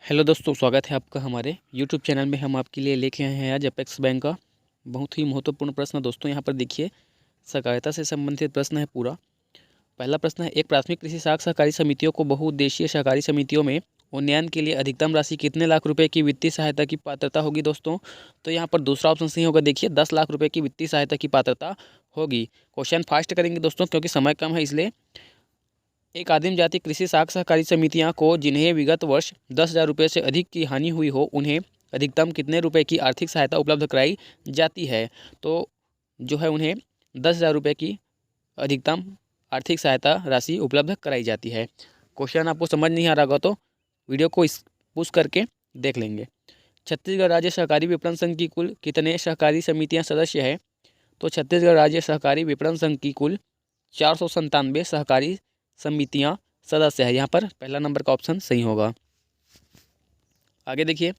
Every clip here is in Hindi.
हेलो दोस्तों, स्वागत है आपका हमारे यूट्यूब चैनल में। हम आपके लिए लेके आए हैं आज अपेक्स बैंक का बहुत ही महत्वपूर्ण प्रश्न। दोस्तों यहाँ पर देखिए, सहकारिता से संबंधित प्रश्न है पूरा। पहला प्रश्न है, एक प्राथमिक कृषि साख सहकारी समितियों को बहुउद्देशीय सहकारी समितियों में उन्नयन के लिए अधिकतम राशि कितने लाख रुपए की वित्तीय सहायता की पात्रता होगी। दोस्तों तो यहाँ पर दूसरा ऑप्शन सही होगा। देखिए 10 लाख रुपए की वित्तीय सहायता की पात्रता होगी। क्वेश्चन फास्ट करेंगे दोस्तों क्योंकि समय कम है, इसलिए एक आदिम जाति कृषि साख सहकारी समितियां को जिन्हें विगत वर्ष 10,000 रुपये से अधिक की हानि हुई हो, उन्हें अधिकतम कितने रुपए की आर्थिक सहायता उपलब्ध कराई जाती है। तो जो है उन्हें 10,000 रुपये की अधिकतम आर्थिक सहायता राशि उपलब्ध कराई जाती है। क्वेश्चन आपको समझ नहीं आ रहा होगा तो वीडियो को इस पुश करके देख लेंगे। छत्तीसगढ़ राज्य सहकारी विपणन संघ की कुल कितने सहकारी समितियाँ सदस्य है। तो छत्तीसगढ़ राज्य सहकारी विपणन संघ की कुल 497 सहकारी समितियां सदस्य है। यहाँ पर पहला नंबर का ऑप्शन सही होगा। आगे देखिए,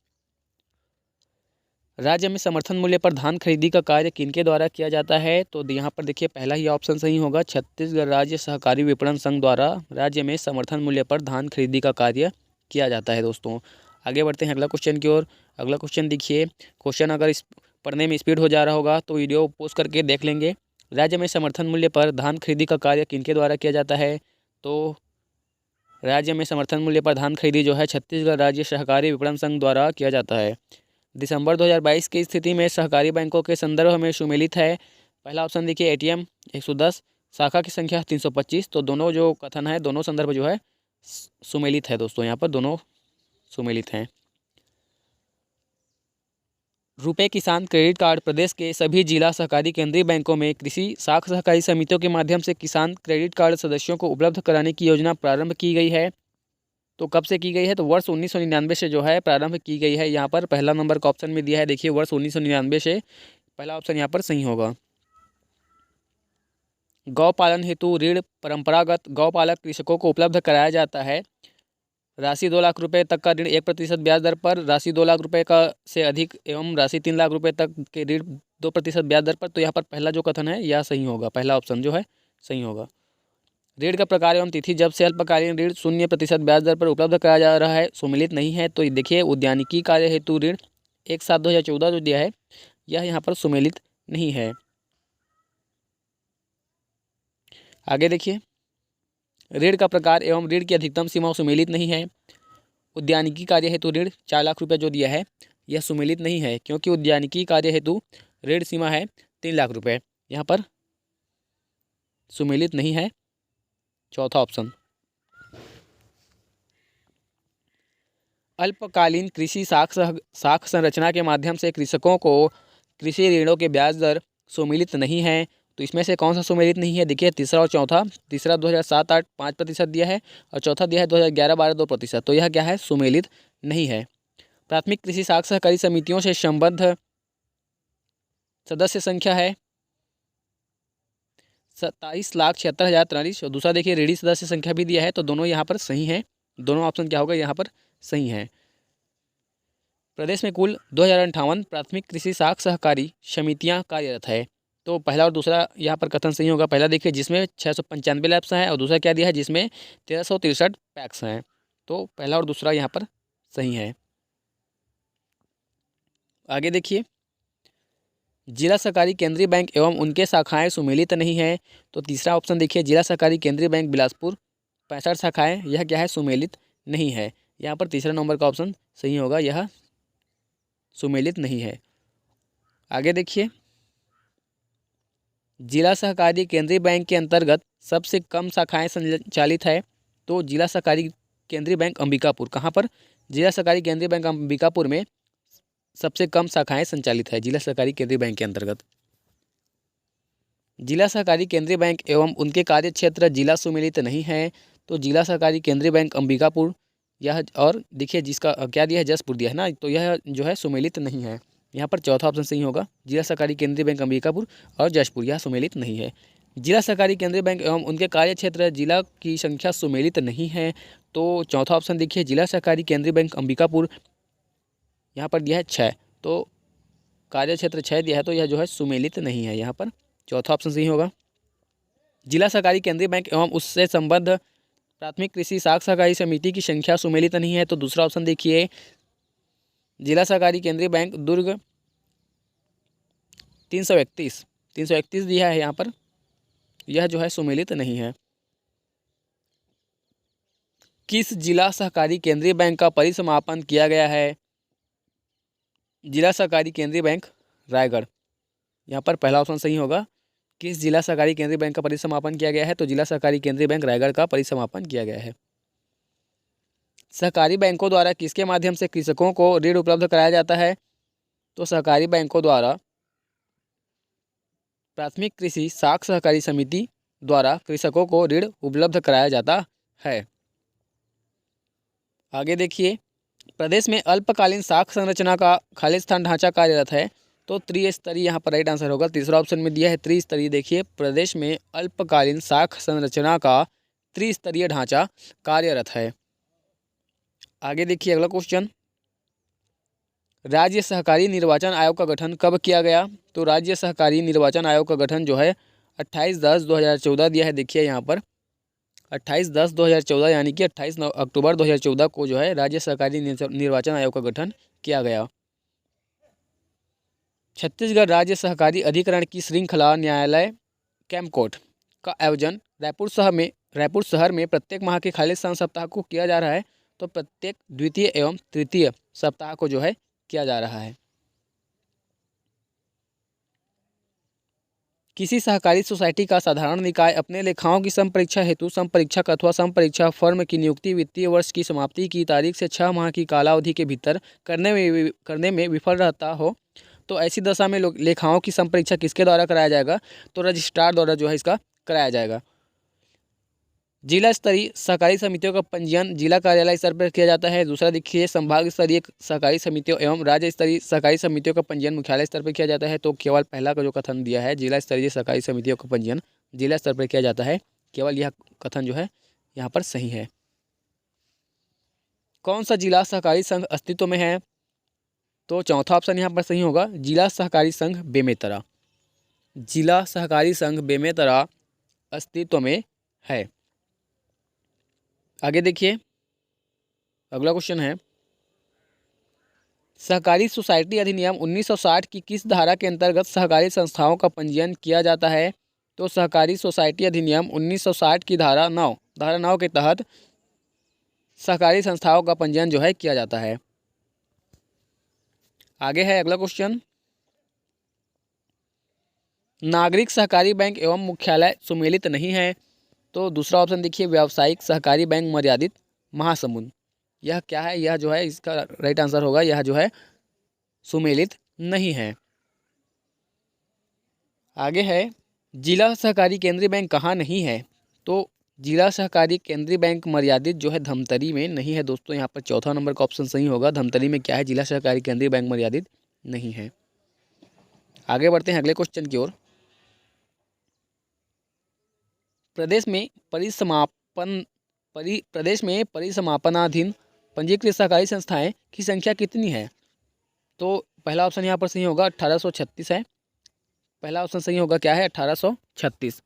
राज्य में समर्थन मूल्य पर धान खरीदी का कार्य किनके द्वारा किया जाता है। तो यहाँ पर देखिए पहला ही ऑप्शन सही होगा। छत्तीसगढ़ राज्य सहकारी विपणन संघ द्वारा राज्य में समर्थन मूल्य पर धान खरीदी का कार्य किया जाता है। दोस्तों आगे बढ़ते हैं अगला क्वेश्चन की ओर। अगला क्वेश्चन देखिए, क्वेश्चन अगर इस पढ़ने में स्पीड हो जा रहा होगा तो वीडियो पोस्ट करके देख लेंगे। राज्य में समर्थन मूल्य पर धान खरीदी का कार्य किनके द्वारा किया जाता है। तो राज्य में समर्थन मूल्य पर धान खरीदी जो है छत्तीसगढ़ राज्य सहकारी विपणन संघ द्वारा किया जाता है। दिसंबर 2022 की स्थिति में सहकारी बैंकों के संदर्भ में सुमेलित है। पहला ऑप्शन देखिए, एटीएम 110, शाखा की संख्या 325। तो दोनों जो कथन है, दोनों संदर्भ जो है सुमेलित है। दोस्तों यहाँ पर दोनों सुमेलित हैं। रुपए किसान क्रेडिट कार्ड प्रदेश के सभी जिला सहकारी केंद्रीय बैंकों में कृषि साख सहकारी समितियों के माध्यम से किसान क्रेडिट कार्ड सदस्यों को उपलब्ध कराने की योजना प्रारंभ की गई है। तो कब से की गई है। तो वर्ष 1999 से जो है प्रारंभ की गई है। यहाँ पर पहला नंबर का ऑप्शन में दिया है। देखिए वर्ष 1999 से पहला ऑप्शन यहाँ पर सही होगा। गौ पालन हेतु ऋण परंपरागत गौपालक कृषकों को उपलब्ध कराया जाता है। राशि 2 लाख रुपए तक का ऋण 1% ब्याज दर पर, राशि 2 लाख रुपए का से अधिक एवं राशि 3 लाख रुपए तक के ऋण 2% ब्याज दर पर। तो यहाँ पर पहला जो कथन है यह सही होगा। पहला ऑप्शन जो है सही होगा। ऋण का प्रकार एवं तिथि, जब से अल्पकालीन ऋण 0% ब्याज दर पर उपलब्ध कराया जा रहा है, सुमेलित नहीं है। तो देखिए उद्यानिकी कार्य हेतु ऋण 1/7/2014 जो दिया है यह यहाँ पर सुमेलित नहीं है। आगे देखिए, ऋण का प्रकार एवं ऋण की अधिकतम सीमा सुमेलित नहीं है। उद्यानिकी कार्य हेतु ऋण 4 लाख रुपये जो दिया है यह सुमेलित नहीं है, क्योंकि उद्यानिकी कार्य हेतु ऋण सीमा है 3 लाख रुपये। यहाँ पर सुमेलित नहीं है। चौथा ऑप्शन। अल्पकालीन कृषि साख संरचना के माध्यम से कृषकों को कृषि ऋणों के ब्याज दर सुमेलित नहीं है। तो इसमें से कौन सा सुमेलित नहीं है। देखिए तीसरा और चौथा। तीसरा 2007-08 5% दिया है और चौथा दिया है 2011-12 2%। तो यह क्या है, सुमेलित नहीं है। प्राथमिक कृषि साख सहकारी समितियों से संबद्ध सदस्य संख्या है 27,76,043। और दूसरा देखिए ऋणी सदस्य संख्या भी दिया है। तो दोनों यहाँ पर सही हैं। दोनों ऑप्शन क्या होगा, यहाँ पर सही है। प्रदेश में कुल 2058 प्राथमिक कृषि साख सहकारी समितियां कार्यरत है। तो पहला और दूसरा यहाँ पर कथन सही होगा। पहला देखिए जिसमें 695 लैब्स हैं और दूसरा क्या दिया है जिसमें 1363 पैक्स हैं। तो पहला और दूसरा यहाँ पर सही है। आगे देखिए, जिला सहकारी केंद्रीय बैंक एवं उनके शाखाएं सुमेलित नहीं है। तो तीसरा ऑप्शन देखिए, जिला सहकारी केंद्रीय बैंक बिलासपुर 65 शाखाएं, यह क्या है, सुमेलित नहीं है। यहाँ पर तीसरा नंबर का ऑप्शन सही होगा, यह सुमेलित नहीं है। आगे देखिए, जिला सहकारी केंद्रीय बैंक के अंतर्गत सबसे कम शाखाएं संचालित है। तो जिला सहकारी केंद्रीय बैंक अंबिकापुर, कहाँ पर, जिला सहकारी केंद्रीय बैंक अंबिकापुर में सबसे कम शाखाएं संचालित है जिला सहकारी केंद्रीय बैंक के अंतर्गत। जिला सहकारी केंद्रीय बैंक एवं उनके कार्य क्षेत्र जिला सुमेलित नहीं है। तो जिला सहकारी केंद्रीय बैंक अंबिकापुर यह, और देखिए जिसका क्या दिया है, जसपुर दिया है ना, तो यह जो है सुमेलित नहीं है। यहाँ पर चौथा ऑप्शन सही होगा। जिला सहकारी केंद्रीय बैंक अंबिकापुर और जशपुर यह सुमेलित नहीं है। जिला सहकारी केंद्रीय बैंक एवं उनके कार्य क्षेत्र जिला की संख्या सुमेलित नहीं है। तो चौथा ऑप्शन देखिए, जिला सहकारी केंद्रीय बैंक अंबिकापुर यहाँ पर दिया है 6। तो कार्य क्षेत्र 6 दिया है, तो यह जो है सुमेलित नहीं है। यहाँ पर चौथा ऑप्शन सही होगा। जिला सहकारी केंद्रीय बैंक एवं उससे संबद्ध प्राथमिक कृषि साख सहकारी समिति की संख्या सुमेलित नहीं है, तो दूसरा ऑप्शन देखिए जिला सहकारी केंद्रीय बैंक दुर्ग 331 दिया है यहाँ पर, यह जो है सुमेलित नहीं है। किस जिला सहकारी केंद्रीय बैंक का परिसमापन किया गया है? जिला सहकारी केंद्रीय बैंक रायगढ़, यहाँ पर पहला ऑप्शन सही होगा। किस जिला सहकारी केंद्रीय बैंक का परिसमापन किया गया है? तो जिला सहकारी केंद्रीय बैंक रायगढ़ का परिसमापन किया गया है। सहकारी बैंकों द्वारा किसके माध्यम से कृषकों को ऋण उपलब्ध कराया जाता है? तो सहकारी बैंकों द्वारा प्राथमिक कृषि साख सहकारी समिति द्वारा कृषकों को ऋण उपलब्ध कराया जाता है। आगे देखिए, प्रदेश में अल्पकालीन साख संरचना का खालिस्तान ढांचा कार्यरत है, तो त्रिस्तरीय यहाँ पर राइट आंसर होगा। तीसरा ऑप्शन में दिया है त्रिस्तरीय। देखिए, प्रदेश में अल्पकालीन साख संरचना का त्रिस्तरीय ढांचा कार्यरत है। आगे देखिए अगला क्वेश्चन, राज्य सहकारी निर्वाचन आयोग का गठन कब किया गया? तो राज्य सहकारी निर्वाचन आयोग का गठन जो है 28/10/2014 दिया है। देखिए यहाँ पर 28/10/2014 यानी कि 28 अक्टूबर 2014 को जो है राज्य सहकारी निर्वाचन आयोग का गठन किया गया। छत्तीसगढ़ राज्य सहकारी अधिकरण की श्रृंखला न्यायालय कैंपकोर्ट का आयोजन रायपुर शहर में प्रत्येक माह के खालिस्तान सप्ताह को किया जा रहा है, तो प्रत्येक द्वितीय एवं तृतीय सप्ताह को जो है किया जा रहा है। किसी सहकारी सोसाइटी का साधारण निकाय अपने लेखाओं की संपरीक्षा हेतु संपरीक्षक अथवा संपरीक्षा फर्म की नियुक्ति वित्तीय वर्ष की समाप्ति की तारीख से 6 माह की कालावधि के भीतर करने में विफल रहता हो, तो ऐसी दशा में लेखाओं की संपरीक्षा किसके द्वारा कराया जाएगा? तो रजिस्ट्रार द्वारा जो है इसका कराया जाएगा। जिला स्तरीय सहकारी समितियों का पंजीयन जिला कार्यालय स्तर पर किया जाता है। दूसरा देखिए, संभाग स्तरीय सहकारी समितियों एवं राज्य स्तरीय सहकारी समितियों का पंजीयन मुख्यालय स्तर पर किया जाता है। तो केवल पहला का जो कथन दिया है, जिला स्तरीय सहकारी समितियों का पंजीयन जिला स्तर पर किया जाता है, केवल यह कथन जो है यहाँ पर सही है। कौन सा जिला सहकारी संघ अस्तित्व में है? तो चौथा ऑप्शन यहाँ पर सही होगा, जिला सहकारी संघ बेमेतरा। जिला सहकारी संघ बेमेतरा अस्तित्व में है। आगे देखिए अगला क्वेश्चन है, सहकारी सोसाइटी अधिनियम 1960 की किस धारा के अंतर्गत सहकारी संस्थाओं का पंजीयन किया जाता है? तो सहकारी सोसाइटी अधिनियम 1960 की धारा 9 के तहत सहकारी संस्थाओं का पंजीयन जो है किया जाता है। आगे है अगला क्वेश्चन, नागरिक सहकारी बैंक एवं मुख्यालय सुमेलित नहीं है, तो दूसरा ऑप्शन देखिए, व्यावसायिक सहकारी बैंक मर्यादित महासमुंद। यह क्या है? यह जो है इसका राइट आंसर होगा, यह जो है सुमेलित नहीं है। आगे है, जिला सहकारी केंद्रीय बैंक कहाँ नहीं है? तो जिला सहकारी केंद्रीय बैंक मर्यादित जो है धमतरी में नहीं है दोस्तों। यहाँ पर चौथा नंबर का ऑप्शन सही होगा। धमतरी में क्या है? जिला सहकारी केंद्रीय बैंक मर्यादित नहीं है। आगे बढ़ते हैं अगले क्वेश्चन की ओर। प्रदेश में परिसमापनाधीन पंजीकृत सहकारी संस्थाएं की संख्या कितनी है? तो पहला ऑप्शन यहाँ पर सही होगा, 1836 है। पहला ऑप्शन सही होगा, क्या है? 1836।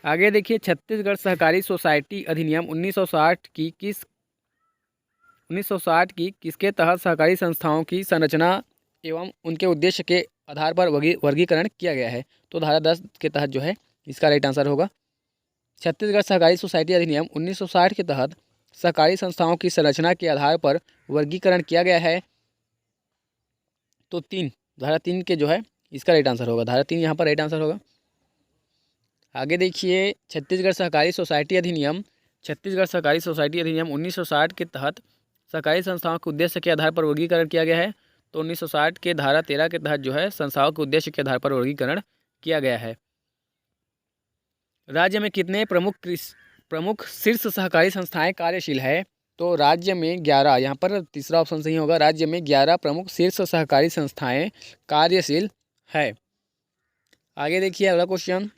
आगे देखिए, छत्तीसगढ़ सहकारी सोसाइटी अधिनियम 1960 की किसके तहत सहकारी संस्थाओं की संरचना एवं उनके उद्देश्य के आधार पर वर्गीकरण किया गया है? तो धारा 10 के तहत जो है इसका राइट आंसर होगा। छत्तीसगढ़ सहकारी सोसाइटी अधिनियम 1960 के तहत सहकारी संस्थाओं की संरचना के आधार पर वर्गीकरण किया गया है, तो धारा 3 के जो है इसका राइट आंसर होगा। धारा 3 यहाँ पर राइट आंसर होगा। आगे देखिए, छत्तीसगढ़ सहकारी सोसाइटी अधिनियम 1960 के तहत सहकारी संस्थाओं के उद्देश्य के आधार पर वर्गीकरण किया गया है, तो 1960 के धारा 13 के तहत जो है संस्थाओं के उद्देश्य के आधार पर वर्गीकरण किया गया है। राज्य में कितने प्रमुख शीर्ष सहकारी संस्थाएं कार्यशील है? तो राज्य में 11, यहाँ पर तीसरा ऑप्शन सही होगा। राज्य में 11 प्रमुख शीर्ष सहकारी संस्थाएं कार्यशील है। आगे देखिए अगला क्वेश्चन,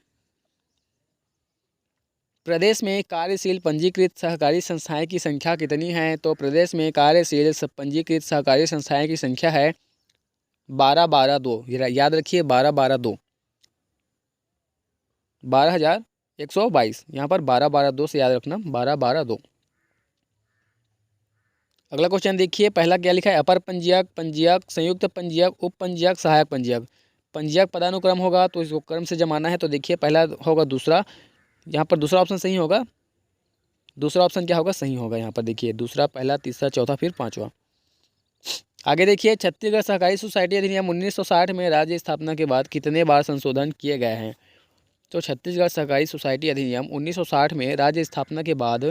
प्रदेश में कार्यशील पंजीकृत सहकारी संस्थाएं की संख्या कितनी है? तो प्रदेश में कार्यशील पंजीकृत सहकारी संस्थाएं की संख्या है 12,12,2। याद रखिए 12,12,2, 12,001 122, यहाँ पर 12-12-2 से याद रखना, 12-12-2। अगला क्वेश्चन देखिए, पहला क्या लिखा है, अपर पंजीयक, पंजीयक, संयुक्त पंजीयक, उप पंजीयक, सहायक पंजीयक। पंजीयक पदानुक्रम होगा तो इसको क्रम से जमाना है, तो देखिए पहला होगा दूसरा, यहाँ पर दूसरा ऑप्शन सही होगा। दूसरा ऑप्शन क्या होगा, सही होगा। यहाँ पर देखिए दूसरा, पहला, तीसरा, चौथा, फिर पांचवा। आगे देखिए, छत्तीसगढ़ सहकारी सोसाइटी अधिनियम 1960 में राज्य स्थापना के बाद कितने बार संशोधन किए गए हैं। तो छत्तीसगढ़ सहकारी सोसाइटी अधिनियम 1960 में राज्य स्थापना के बाद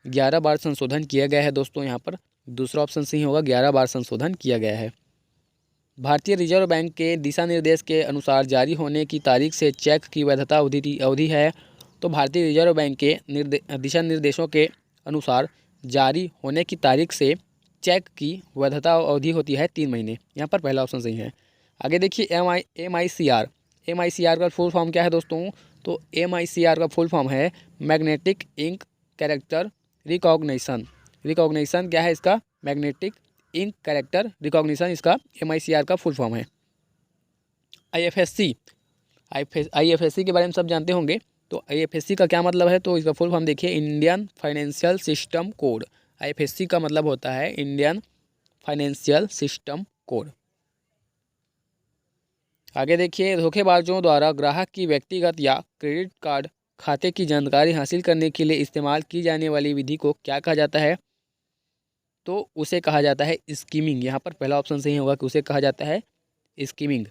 11 बार संशोधन किया गया है दोस्तों। यहाँ पर दूसरा ऑप्शन सही होगा, 11 बार संशोधन किया गया है। भारतीय रिजर्व बैंक के दिशा निर्देश के अनुसार जारी होने की तारीख से चेक की वैधता अवधि है। तो भारतीय रिजर्व बैंक के दिशा निर्देशों के अनुसार जारी होने की तारीख से चेक की वैधता अवधि होती है 3 महीने। यहाँ पर पहला ऑप्शन सही है। आगे देखिए, MICR का फुल फॉर्म क्या है दोस्तों। तो MICR का फुल फॉर्म है magnetic ink character recognition. Recognition क्या है इसका, मैग्नेटिक इंक कैरेक्टर रिकॉग्निशन, इसका MICR का फुल फॉर्म है। IFSC के बारे में सब जानते होंगे। तो IFSC का क्या मतलब है, तो इसका फुल फॉर्म देखिए, Indian financial system code. IFSC का मतलब होता है इंडियन फाइनेंशियल सिस्टम कोड। आगे देखिए, धोखेबाजों द्वारा ग्राहक की व्यक्तिगत या क्रेडिट कार्ड खाते की जानकारी हासिल करने के लिए इस्तेमाल की जाने वाली विधि को क्या कहा जाता है। तो उसे कहा जाता है स्कीमिंग। यहाँ पर पहला ऑप्शन सही होगा कि उसे कहा जाता है स्कीमिंग।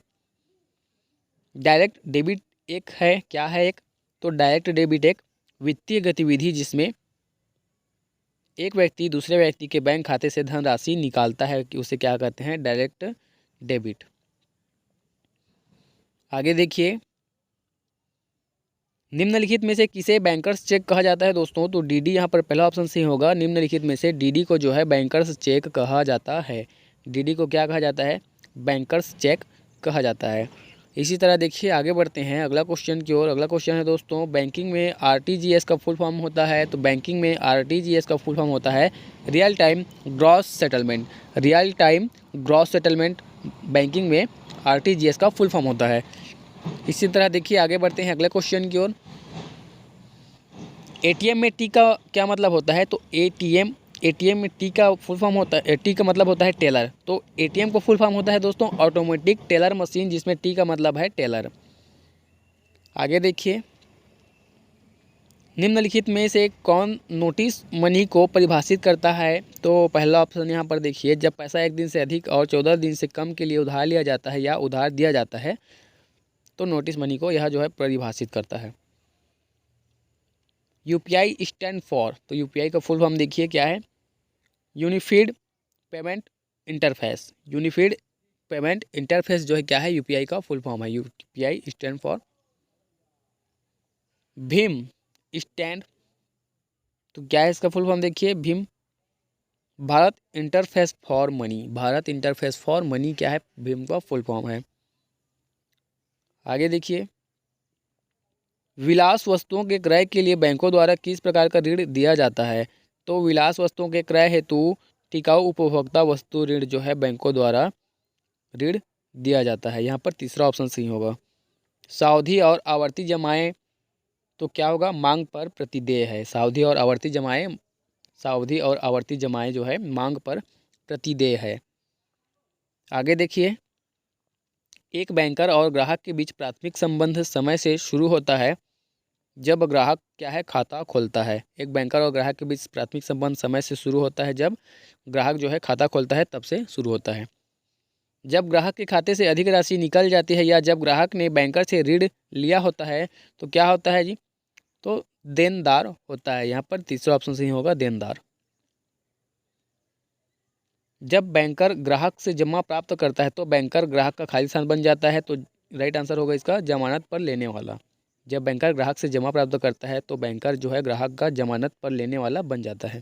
डायरेक्ट डेबिट एक है, क्या है एक, तो डायरेक्ट डेबिट एक वित्तीय गतिविधि जिसमें एक व्यक्ति दूसरे व्यक्ति के बैंक खाते से धनराशि निकालता है, कि उसे क्या कहते हैं, डायरेक्ट डेबिट। आगे देखिए, निम्नलिखित में से किसे बैंकर्स चेक कहा जाता है दोस्तों। तो DD यहाँ पर पहला ऑप्शन सही होगा। निम्नलिखित में से DD को जो है बैंकर्स चेक कहा जाता है। DD को क्या कहा जाता है, बैंकर्स चेक कहा जाता है। इसी तरह देखिए, आगे बढ़ते हैं अगला क्वेश्चन की ओर। अगला क्वेश्चन है दोस्तों, बैंकिंग में RTGS का फुल फॉर्म होता है। तो बैंकिंग में RTGS का फुल फॉर्म होता है real time gross settlement. Real time gross settlement banking में RTGS का फुल फॉर्म होता है। इसी तरह देखिए, आगे बढ़ते हैं अगले क्वेश्चन की ओर। ATM में T का क्या मतलब होता है। तो ATM में T का फुल फॉर्म होता है, T का मतलब होता है टेलर। तो ATM का फुल फॉर्म होता है दोस्तों ऑटोमेटिक टेलर मशीन, जिसमें T का मतलब है टेलर। आगे देखिए, निम्नलिखित में से कौन नोटिस मनी को परिभाषित करता है। तो पहला ऑप्शन यहाँ पर देखिए, जब पैसा 1 दिन से अधिक और 14 दिन से कम के लिए उधार लिया जाता है या उधार दिया जाता है, तो नोटिस मनी को यह जो है परिभाषित करता है। UPI स्टैंड फॉर, तो UPI का फुल फॉर्म देखिए क्या है, unified payment interface. Unified payment interface जो है क्या है, UPI का फुल फॉर्म है। UPI stand for Bhim stand, तो क्या है इसका फुल फॉर्म देखिए, Bhim Bharat interface for money. Bharat interface for money क्या है, भीम का फुल फॉर्म है। आगे देखिए, विलास वस्तुओं के क्रय के लिए बैंकों द्वारा किस प्रकार का ऋण दिया जाता है। तो विलास वस्तुओं के क्रय हेतु टिकाऊ उपभोक्ता वस्तु ऋण जो है बैंकों द्वारा ऋण दिया जाता है। यहाँ पर तीसरा ऑप्शन सही होगा। सावधि और आवर्ती जमाएं, तो क्या होगा, मांग पर प्रतिदेय है। सावधि और आवर्ती जमाएं जो है मांग पर प्रतिदेय है। आगे देखिए, एक बैंकर और ग्राहक के बीच प्राथमिक संबंध समय से शुरू होता है जब ग्राहक क्या है, खाता खोलता है। एक बैंकर और ग्राहक के बीच प्राथमिक संबंध समय से शुरू होता है जब ग्राहक जो है खाता खोलता है, तब से शुरू होता है। जब ग्राहक के खाते से अधिक राशि निकल जाती है या जब ग्राहक ने बैंकर से ऋण लिया होता है, तो क्या होता है जी, तो देनदार होता है। यहाँ पर तीसरा ऑप्शन सही होगा, देनदार। जब बैंकर ग्राहक से जमा प्राप्त करता है तो बैंकर ग्राहक का खाली स्थान बन जाता है। तो राइट आंसर होगा इसका, जमानत पर लेने वाला। जब बैंकर ग्राहक से जमा प्राप्त करता है तो बैंकर जो है ग्राहक का जमानत पर लेने वाला बन जाता है।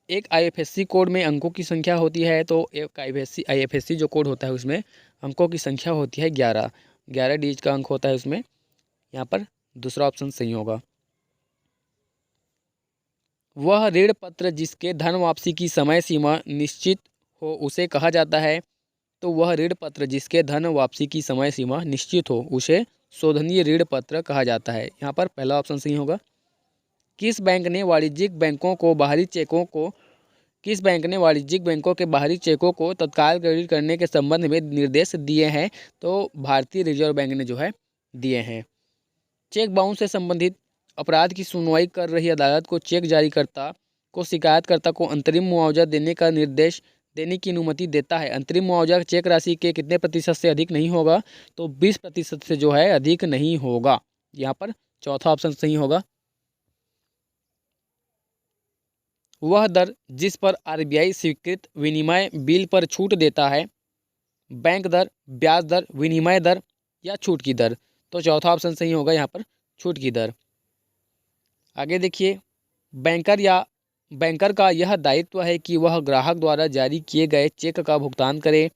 एक IFSC कोड में अंकों की संख्या होती है। तो एक IFSC जो कोड होता है उसमें अंकों की संख्या होती है 11 डिजिट का अंक होता है उसमें। यहाँ पर दूसरा ऑप्शन सही होगा। वह ऋण पत्र जिसके धन वापसी की समय सीमा निश्चित हो उसे कहा जाता है। तो वह ऋण पत्र जिसके धन वापसी की समय सीमा निश्चित हो उसे शोधनीय ऋण पत्र कहा जाता है। यहाँ पर पहला ऑप्शन सही होगा। किस बैंक ने वाणिज्यिक बैंकों को बाहरी चेकों को तत्काल क्रेडिट करने के संबंध में निर्देश दिए हैं? तो भारतीय रिजर्व बैंक ने जो है दिए हैं। चेक बाउंस से संबंधित अपराध की सुनवाई कर रही अदालत को चेक जारीकर्ता को शिकायतकर्ता को अंतरिम मुआवजा देने का निर्देश देने की अनुमति देता है। अंतरिम मुआवजा चेक राशि के कितने प्रतिशत से अधिक नहीं होगा? तो 20% से जो है अधिक नहीं होगा। यहाँ पर चौथा ऑप्शन सही होगा। वह दर जिस पर आरबीआई स्वीकृत विनिमय बिल पर छूट देता है, बैंक दर, ब्याज दर, विनिमय दर या छूट की दर? तो चौथा ऑप्शन सही होगा यहाँ पर छूट की दर। आगे देखिए, बैंकर का यह दायित्व है कि वह ग्राहक द्वारा जारी किए गए चेक का भुगतान करे।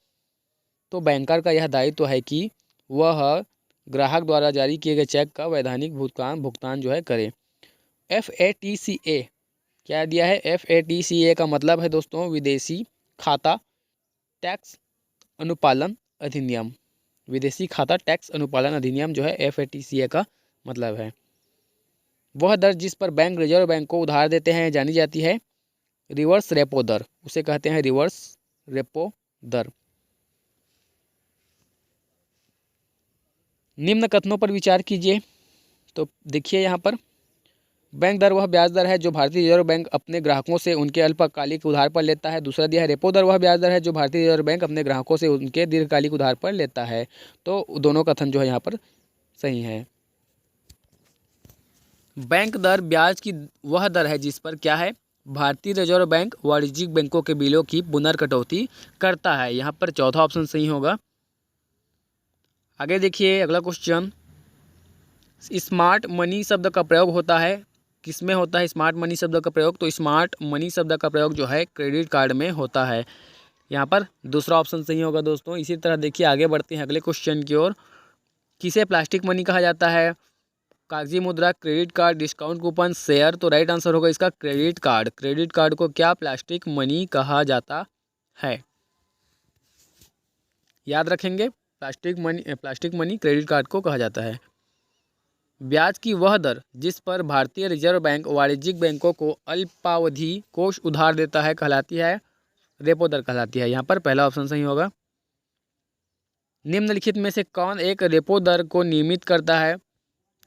तो बैंकर का यह दायित्व है कि वह ग्राहक द्वारा जारी किए गए चेक का वैधानिक भुगतान जो है करे। FATCA क्या दिया है? FATCA का मतलब है दोस्तों विदेशी खाता टैक्स अनुपालन अधिनियम। विदेशी खाता टैक्स अनुपालन अधिनियम जो है FATCA का मतलब है। वह दर जिस पर बैंक रिजर्व बैंक को उधार देते हैं जानी जाती है रिवर्स रेपो दर, उसे कहते हैं रिवर्स रेपो दर। निम्न कथनों पर विचार कीजिए। तो देखिए यहाँ पर, बैंक दर वह ब्याज दर है जो भारतीय रिजर्व बैंक अपने ग्राहकों से उनके अल्पकालिक उधार पर लेता है। दूसरा दिया है रेपो दर वह ब्याज दर है जो भारतीय रिजर्व बैंक अपने ग्राहकों से उनके दीर्घकालिक उधार पर लेता है। तो दोनों कथन जो है यहाँ पर सही है। बैंक दर ब्याज की वह दर है जिस पर क्या है? भारतीय रिजर्व बैंक वाणिज्यिक बैंकों के बिलों की पुनर्कटौती करता है। यहाँ पर चौथा ऑप्शन सही होगा। आगे देखिए अगला क्वेश्चन, स्मार्ट मनी शब्द का प्रयोग होता है किसमें होता है? स्मार्ट मनी शब्द का प्रयोग, तो स्मार्ट मनी शब्द का प्रयोग जो है क्रेडिट कार्ड में होता है। यहाँ पर दूसरा ऑप्शन सही होगा दोस्तों। इसी तरह देखिए आगे बढ़ते हैं अगले क्वेश्चन की ओर। किसे प्लास्टिक मनी कहा जाता है? कागजी मुद्रा, credit card, discount coupon, share? तो राइट आंसर होगा इसका क्रेडिट कार्ड। क्रेडिट कार्ड को क्या प्लास्टिक मनी कहा जाता है? याद रखेंगे, प्लास्टिक मनी क्रेडिट कार्ड को कहा जाता है। ब्याज की वह दर जिस पर भारतीय रिजर्व बैंक वाणिज्यिक बैंकों को अल्पावधि कोष उधार देता है कहलाती है रेपो दर कहलाती है। यहाँ पर पहला ऑप्शन सही होगा। निम्नलिखित में से कौन एक रेपो दर को नियमित करता है?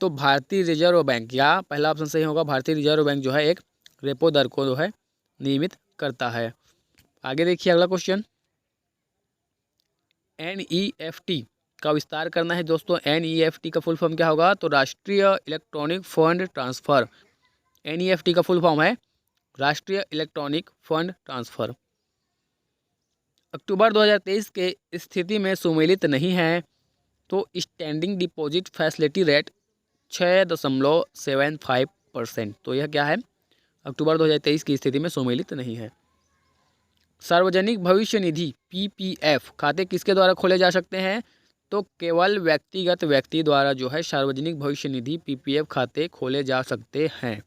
तो भारतीय रिजर्व बैंक, या पहला ऑप्शन सही होगा भारतीय रिजर्व बैंक जो है एक रेपो दर को जो है नियमित करता है। आगे देखिए अगला क्वेश्चन, NEFT का विस्तार करना है दोस्तों। NEFT का फुल फॉर्म क्या होगा? तो राष्ट्रीय इलेक्ट्रॉनिक फंड ट्रांसफ़र। NEFT का फुल फॉर्म है राष्ट्रीय इलेक्ट्रॉनिक फंड ट्रांसफ़र। अक्टूबर 2023 के स्थिति में सुमेलित नहीं है। तो स्टैंडिंग डिपॉजिट फैसिलिटी रेट 6.75%। तो यह क्या है? अक्टूबर 2023 की स्थिति में सुमेलित नहीं है। सार्वजनिक भविष्य निधि PPF खाते किसके द्वारा खोले जा सकते हैं? तो केवल व्यक्तिगत व्यक्ति द्वारा जो है सार्वजनिक भविष्य निधि PPF खाते खोले जा सकते हैं।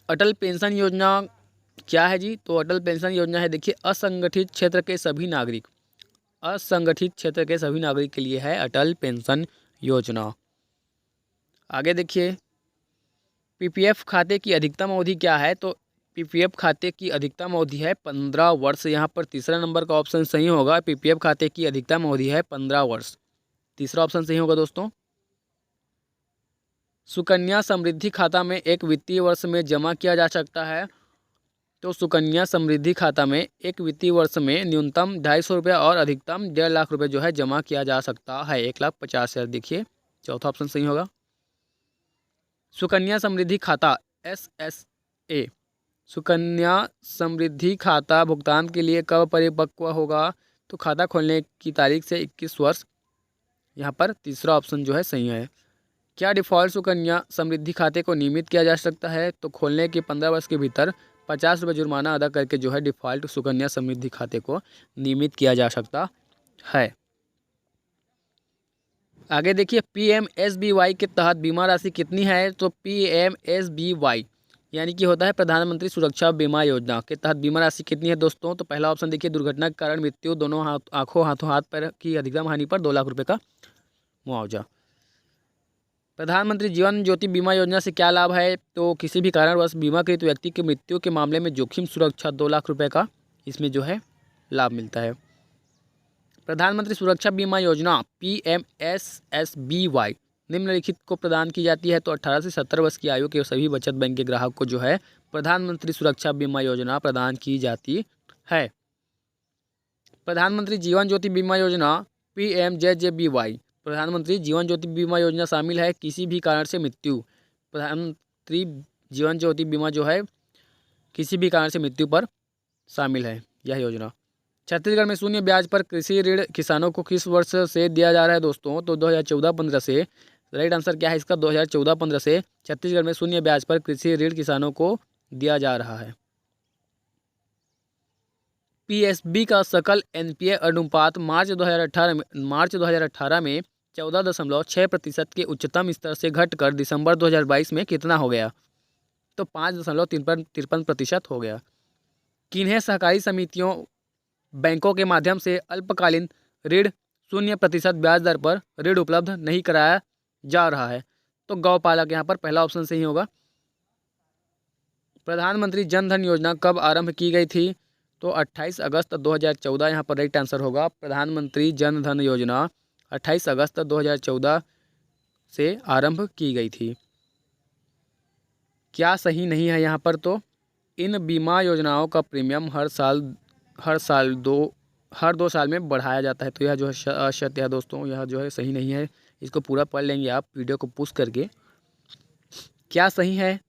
अटल पेंशन योजना क्या है जी? तो अटल पेंशन योजना है देखिए असंगठित क्षेत्र के सभी नागरिक के लिए है अटल पेंशन योजना। आगे देखिए PPF खाते की अधिकतम अवधि क्या है? तो PPF खाते की अधिकतम अवधि है 15 वर्ष। यहाँ पर तीसरा नंबर का ऑप्शन सही होगा। PPF खाते की अधिकतम अवधि है 15 वर्ष। तीसरा ऑप्शन सही होगा दोस्तों। सुकन्या समृद्धि खाता में एक वित्तीय वर्ष में जमा किया जा सकता है। तो सुकन्या समृद्धि खाता में एक वित्तीय वर्ष में न्यूनतम 250 रुपये और अधिकतम 1.5 लाख रुपये जो है जमा किया जा सकता है। 1,50,000। देखिए चौथा ऑप्शन सही होगा। सुकन्या समृद्धि खाता SSA सुकन्या समृद्धि खाता भुगतान के लिए कब परिपक्व होगा? तो खाता खोलने की तारीख से 21 वर्ष। यहाँ पर तीसरा ऑप्शन जो है सही है। क्या डिफ़ॉल्ट सुकन्या समृद्धि खाते को नियमित किया जा सकता है? तो खोलने के 15 वर्ष के भीतर 50 रुपये जुर्माना अदा करके जो है डिफ़ॉल्ट सुकन्या समृद्धि खाते को नियमित किया जा सकता है। आगे देखिए PMSBY के तहत बीमा राशि कितनी है? तो PMSBY यानी कि होता है प्रधानमंत्री सुरक्षा बीमा योजना के तहत बीमा राशि कितनी है दोस्तों? तो पहला ऑप्शन देखिए, दुर्घटना के कारण मृत्यु, दोनों आंखों, हाथों, हाथ पैर की अधिकतम हानि पर 2 लाख रुपए का मुआवजा। प्रधानमंत्री जीवन ज्योति बीमा योजना से क्या लाभ है? तो किसी भी कारणवश बीमाकृत व्यक्ति की मृत्यु के मामले में जोखिम सुरक्षा 2 लाख रुपए का इसमें जो है लाभ मिलता है। प्रधानमंत्री सुरक्षा बीमा योजना PMSSBY निम्नलिखित को प्रदान की जाती है। तो 18 से 70 वर्ष की आयु के सभी बचत बैंक के ग्राहक को जो है प्रधानमंत्री सुरक्षा बीमा योजना प्रदान की जाती है। प्रधानमंत्री जीवन ज्योति बीमा योजना PMJJBY प्रधानमंत्री जीवन ज्योति बीमा योजना शामिल है किसी भी कारण से मृत्यु। प्रधानमंत्री जीवन ज्योति बीमा जो है किसी भी कारण से मृत्यु पर शामिल है यह योजना। छत्तीसगढ़ में शून्य ब्याज पर कृषि ऋण किसानों को किस वर्ष से दिया जा रहा है दोस्तों? तो 2014-15 से। राइट आंसर क्या है इसका? 2014-15 से छत्तीसगढ़ में शून्य ब्याज पर कृषि ऋण किसानों को दिया जा रहा है। PSB का सकल NPA अनुपात मार्च 2018 में 14.6% के उच्चतम स्तर से घटकर दिसंबर 2022 में कितना हो गया? तो 5.53% हो गया। किन्हीं सहकारी समितियों बैंकों के माध्यम से अल्पकालीन ऋण 0% ब्याज दर पर ऋण उपलब्ध नहीं कराया जा रहा है? तो गौपालक यहाँ पर पहला ऑप्शन सही होगा। प्रधानमंत्री जन धन योजना कब आरंभ की गई थी? तो 28 अगस्त 2014 यहाँ पर राइट आंसर होगा। प्रधानमंत्री जन धन योजना 28 अगस्त 2014 से आरंभ की गई थी। क्या सही नहीं है यहाँ पर? तो इन बीमा योजनाओं का प्रीमियम हर 2 साल में बढ़ाया जाता है। तो यह जो है असत्य है दोस्तों, यह जो है सही नहीं है। इसको पूरा पढ़ लेंगे आप वीडियो को पुश करके। क्या सही है?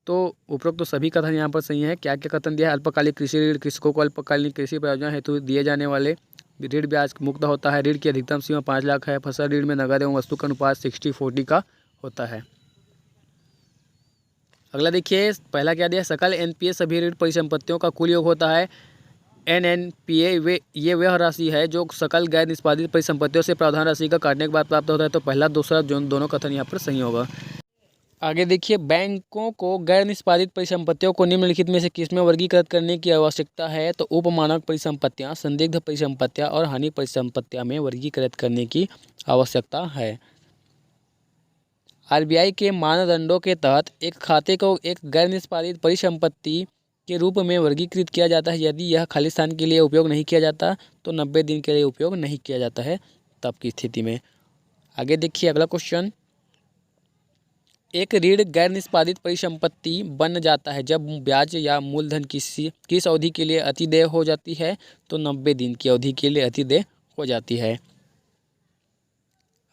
तो उपरोक्त तो सभी कथन यहाँ पर सही है। क्या क्या कथन दिया है? अल्पकालिक कृषि ऋण कृषकों को अल्पकालीन कृषि प्रयोजन हेतु दिए जाने वाले ऋण ब्याज मुक्त होता है। ऋण की अधिकतम सीमा 5 लाख है। फसल ऋण में नगद एवं वस्तु का अनुपात 60-40 का होता है। अगला देखिए, पहला क्या दिया? सकल NPA सभी ऋण परिसंपत्तियों का कुल योग होता है। NNPA ये वह राशि है जो सकल गैर निष्पादित परिसंपत्तियों से प्रावधान राशि का काटने के बाद प्राप्त होता है। तो पहला दूसरा दोनों कथन यहाँ पर सही होगा। आगे देखिए, बैंकों को गैर निष्पादित परिसंपत्तियों को निम्नलिखित में से किसमें वर्गीकृत करने की आवश्यकता है? तो उपमानक परिसंपत्तियां, संदिग्ध परिसंपत्तियां और हानि परिसंपत्तियां में वर्गीकृत करने की आवश्यकता है। RBI के मानदंडों के तहत एक खाते को एक गैर निष्पादित परिसंपत्ति के रूप में वर्गीकृत किया जाता है यदि यह खालिस्तान के लिए उपयोग नहीं किया जाता, तो 90 दिन के लिए उपयोग नहीं किया जाता है तब की स्थिति में। आगे देखिए अगला क्वेश्चन, एक ऋण गैर निष्पादित परिसंपत्ति बन जाता है जब ब्याज या मूलधन किस अवधि के लिए अतिदेय हो जाती है? तो 90 दिन की अवधि के लिए अतिदेय हो जाती है।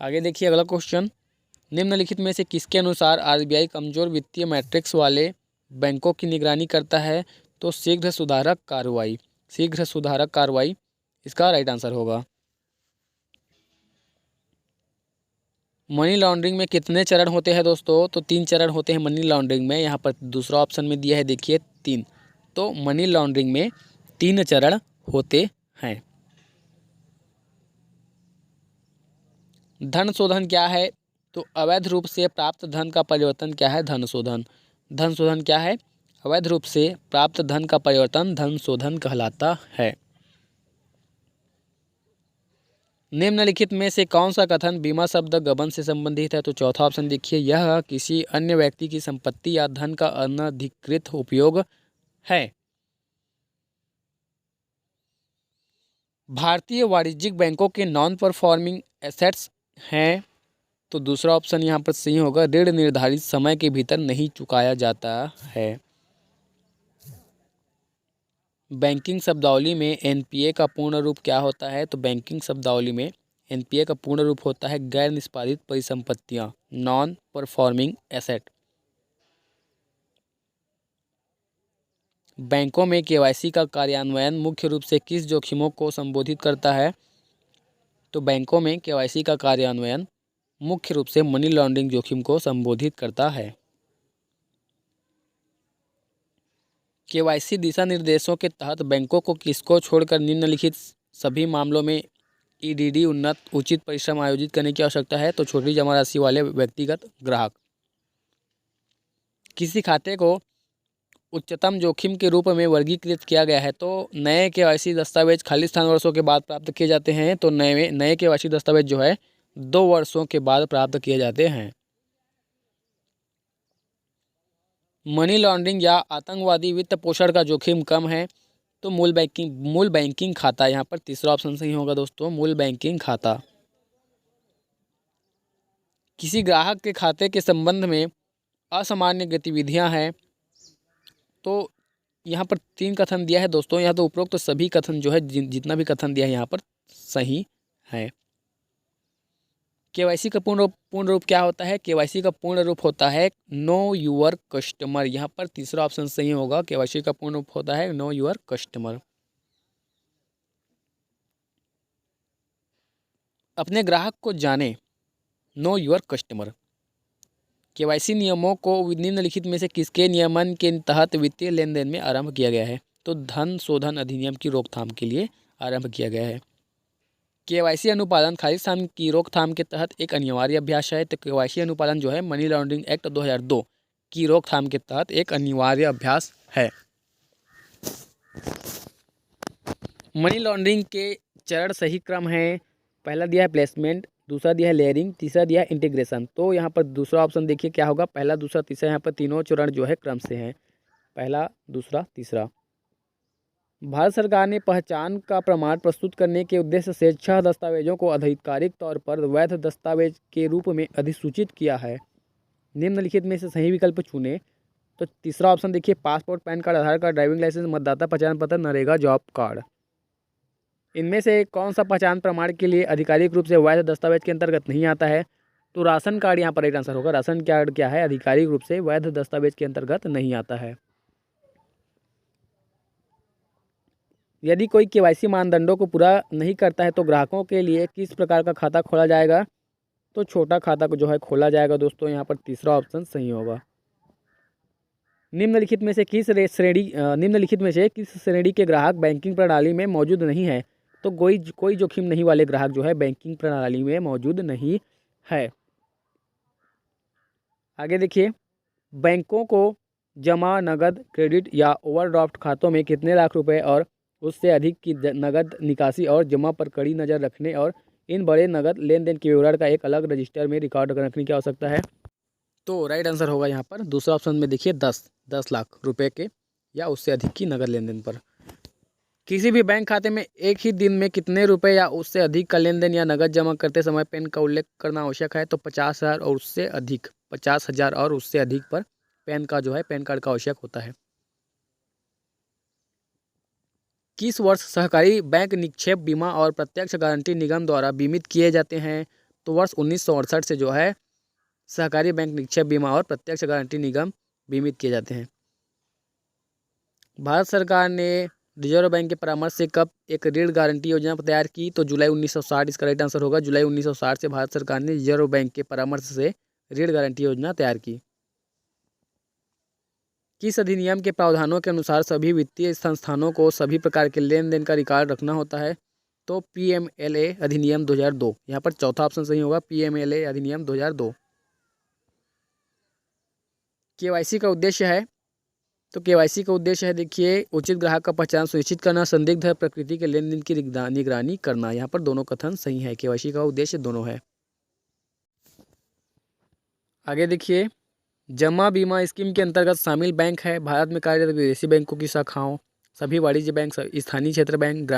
आगे देखिए अगला क्वेश्चन, निम्नलिखित में से किसके अनुसार RBI कमजोर वित्तीय मैट्रिक्स वाले बैंकों की निगरानी करता है? तो शीघ्र सुधारक कार्रवाई इसका राइट आंसर होगा। मनी लॉन्ड्रिंग में कितने चरण होते हैं दोस्तों? तो 3 चरण होते हैं मनी लॉन्ड्रिंग में। यहाँ पर दूसरा ऑप्शन में दिया है देखिए 3। तो मनी लॉन्ड्रिंग में 3 चरण होते हैं। धन शोधन क्या है? तो अवैध रूप से प्राप्त धन का परिवर्तन क्या है? धन शोधन क्या है? अवैध रूप से प्राप्त धन का परिवर्तन धन शोधन कहलाता है। निम्नलिखित में से कौन सा कथन बीमा शब्द गबन से संबंधित है? तो चौथा ऑप्शन देखिए, यह किसी अन्य व्यक्ति की संपत्ति या धन का अनधिकृत उपयोग है। भारतीय वाणिज्यिक बैंकों के नॉन परफॉर्मिंग एसेट्स हैं। तो दूसरा ऑप्शन यहाँ पर सही होगा, ऋण निर्धारित समय के भीतर नहीं चुकाया जाता है। बैंकिंग शब्दावली में NPA का पूर्ण रूप क्या होता है? तो बैंकिंग शब्दावली में NPA का पूर्ण रूप होता है गैर निष्पादित परिसंपत्तियां, नॉन परफॉर्मिंग एसेट। बैंकों में KYC का कार्यान्वयन मुख्य रूप से किस जोखिमों को संबोधित करता है? तो बैंकों में KYC का कार्यान्वयन मुख्य रूप से मनी लॉन्ड्रिंग जोखिम को संबोधित करता है। KYC दिशा निर्देशों के तहत बैंकों को किसको छोड़कर निम्नलिखित सभी मामलों में EDD उचित परिश्रम आयोजित करने की आवश्यकता है? तो छोटी जमा राशि वाले व्यक्तिगत ग्राहक। किसी खाते को उच्चतम जोखिम के रूप में वर्गीकृत किया गया है। तो नए केवाईसी दस्तावेज खालिस्तान वर्षों के बाद प्राप्त किए जाते हैं। तो नए केवाईसी दस्तावेज जो है 2 वर्षों के बाद प्राप्त किए जाते हैं। मनी लॉन्ड्रिंग या आतंकवादी वित्त पोषण का जोखिम कम है। तो मूल बैंकिंग खाता, यहाँ पर तीसरा ऑप्शन सही होगा दोस्तों, मूल बैंकिंग खाता। किसी ग्राहक के खाते के संबंध में असामान्य गतिविधियां हैं। तो यहाँ पर 3 कथन दिया है दोस्तों। यहाँ तो उपरोक्त तो सभी कथन जो है जितना भी कथन दिया है यहाँ पर सही है। केवाईसी का पूर्ण रूप क्या होता है? केवाईसी का पूर्ण रूप होता है नो यूअर कस्टमर। यहाँ पर तीसरा ऑप्शन सही होगा। केवाईसी का पूर्ण रूप होता है नो यूअर कस्टमर। अपने ग्राहक को जाने, नो यूअर कस्टमर। केवाईसी नियमों को निम्नलिखित में से किसके नियमन के तहत वित्तीय लेन देन में आरंभ किया गया है? तो धन शोधन अधिनियम की रोकथाम के लिए आरंभ किया गया है। केवाईसी अनुपालन खालिस्तान की रोकथाम के तहत एक अनिवार्य अभ्यास है। तो केवाईसी अनुपालन जो है मनी लॉन्ड्रिंग एक्ट 2002 की रोकथाम के तहत एक अनिवार्य अभ्यास है। मनी लॉन्ड्रिंग के चरण सही क्रम है। पहला दिया है प्लेसमेंट, दूसरा दिया है लेयरिंग, तीसरा दिया है इंटीग्रेशन। तो यहाँ पर दूसरा ऑप्शन देखिए क्या होगा, पहला दूसरा तीसरा। यहाँ पर तीनों चरण जो है क्रम से हैं, पहला दूसरा तीसरा। भारत सरकार ने पहचान का प्रमाण प्रस्तुत करने के उद्देश्य से 6 दस्तावेजों को आधिकारिक तौर पर वैध दस्तावेज के रूप में अधिसूचित किया है। निम्नलिखित में से सही विकल्प चुनें। तो तीसरा ऑप्शन देखिए, पासपोर्ट, पैन कार्ड, आधार कार्ड, ड्राइविंग लाइसेंस, मतदाता पहचान पत्र, नरेगा जॉब कार्ड। इनमें से कौन सा पहचान प्रमाण के लिए आधिकारिक रूप से वैध दस्तावेज के अंतर्गत नहीं आता है? तो राशन कार्ड यहाँ पर राइट आंसर होगा। राशन कार्ड क्या है? आधिकारिक रूप से वैध दस्तावेज के अंतर्गत नहीं आता है। यदि कोई केवाईसी मानदंडों को पूरा नहीं करता है तो ग्राहकों के लिए किस प्रकार का खाता खोला जाएगा? तो छोटा खाता को जो है खोला जाएगा दोस्तों। यहाँ पर तीसरा ऑप्शन सही होगा। निम्नलिखित में से किस श्रेणी के ग्राहक बैंकिंग प्रणाली में मौजूद नहीं है? तो कोई जोखिम नहीं वाले ग्राहक जो है बैंकिंग प्रणाली में मौजूद नहीं है। आगे देखिए, बैंकों को जमा, नगद, क्रेडिट या ओवरड्राफ्ट खातों में कितने लाख रुपए और उससे अधिक की नगद निकासी और जमा पर कड़ी नज़र रखने और इन बड़े नगद लेन देन के विवरण का एक अलग रजिस्टर में रिकॉर्ड रखने की आवश्यकता है? तो राइट आंसर होगा यहाँ पर दूसरा ऑप्शन में देखिए 10 लाख रुपए के या उससे अधिक की नगद लेन देन पर। किसी भी बैंक खाते में एक ही दिन में कितने रुपए या उससे अधिक का लेन देन या नगद जमा करते समय पैन का उल्लेख करना आवश्यक है? तो 50,000 और उससे अधिक, 50,000 और उससे अधिक पर पैन का जो है पैन कार्ड का आवश्यक होता है। किस वर्ष सहकारी बैंक निक्षेप बीमा और प्रत्यक्ष गारंटी निगम द्वारा बीमित किए जाते हैं? तो वर्ष 1968 से जो है सहकारी बैंक निक्षेप बीमा और प्रत्यक्ष गारंटी निगम बीमित किए जाते हैं। भारत सरकार ने रिजर्व बैंक के परामर्श से कब एक ऋण गारंटी योजना तैयार की? तो जुलाई 1960 इसका राइट आंसर होगा। जुलाई 1960 से भारत सरकार ने रिजर्व बैंक के परामर्श से ऋण गारंटी योजना तैयार की। किस अधिनियम के प्रावधानों के अनुसार सभी वित्तीय संस्थानों को सभी प्रकार के लेन देन का रिकॉर्ड रखना होता है? तो PMLA अधिनियम 2002। यहाँ पर चौथा ऑप्शन सही होगा, PMLA अधिनियम 2002। केवाईसी का उद्देश्य है, तो केवाईसी का उद्देश्य है देखिए उचित ग्राहक का पहचान सुनिश्चित करना, संदिग्ध प्रकृति के लेन देन की निगरानी करना। यहाँ पर दोनों कथन सही है, केवाईसी का उद्देश्य दोनों है। आगे देखिए, जमा बीमा स्कीम के अंतर्गत शामिल बैंक है भारत में कार्यरत विदेशी बैंकों की शाखाओं, सभी वाणिज्य बैंक, स्थानीय क्षेत्र बैंक,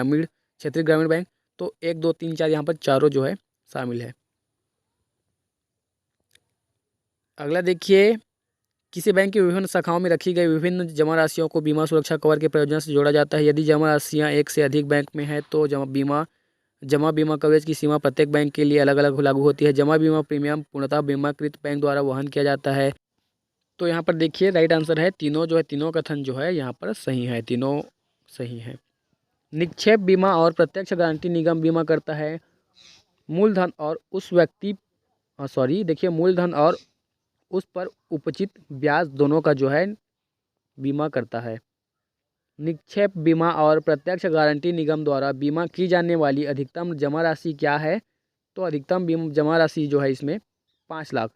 क्षेत्रीय ग्रामीण बैंक। तो 1, 2, 3, 4 यहाँ पर चारों जो है शामिल है। अगला देखिए, किसी बैंक की विभिन्न शाखाओं में रखी गई विभिन्न जमा राशियों को बीमा सुरक्षा कवर के प्रयोजन से जोड़ा जाता है। यदि जमा राशियाँ एक से अधिक बैंक में है तो जमा बीमा कवरेज की सीमा प्रत्येक बैंक के लिए अलग अलग लागू होती है। जमा बीमा प्रीमियम पूर्णतः बीमाकृत बैंक द्वारा वहन किया जाता है। तो यहाँ पर देखिए राइट आंसर है तीनों जो है, तीनों कथन जो है यहाँ पर सही है, तीनों सही है। निक्षेप बीमा और प्रत्यक्ष गारंटी निगम बीमा करता है मूलधन और मूलधन और उस पर उपचित ब्याज दोनों का जो है बीमा करता है। निक्षेप बीमा और प्रत्यक्ष गारंटी निगम द्वारा बीमा की जाने वाली अधिकतम जमा राशि क्या है? तो अधिकतम जमा राशि जो है इसमें 5 लाख,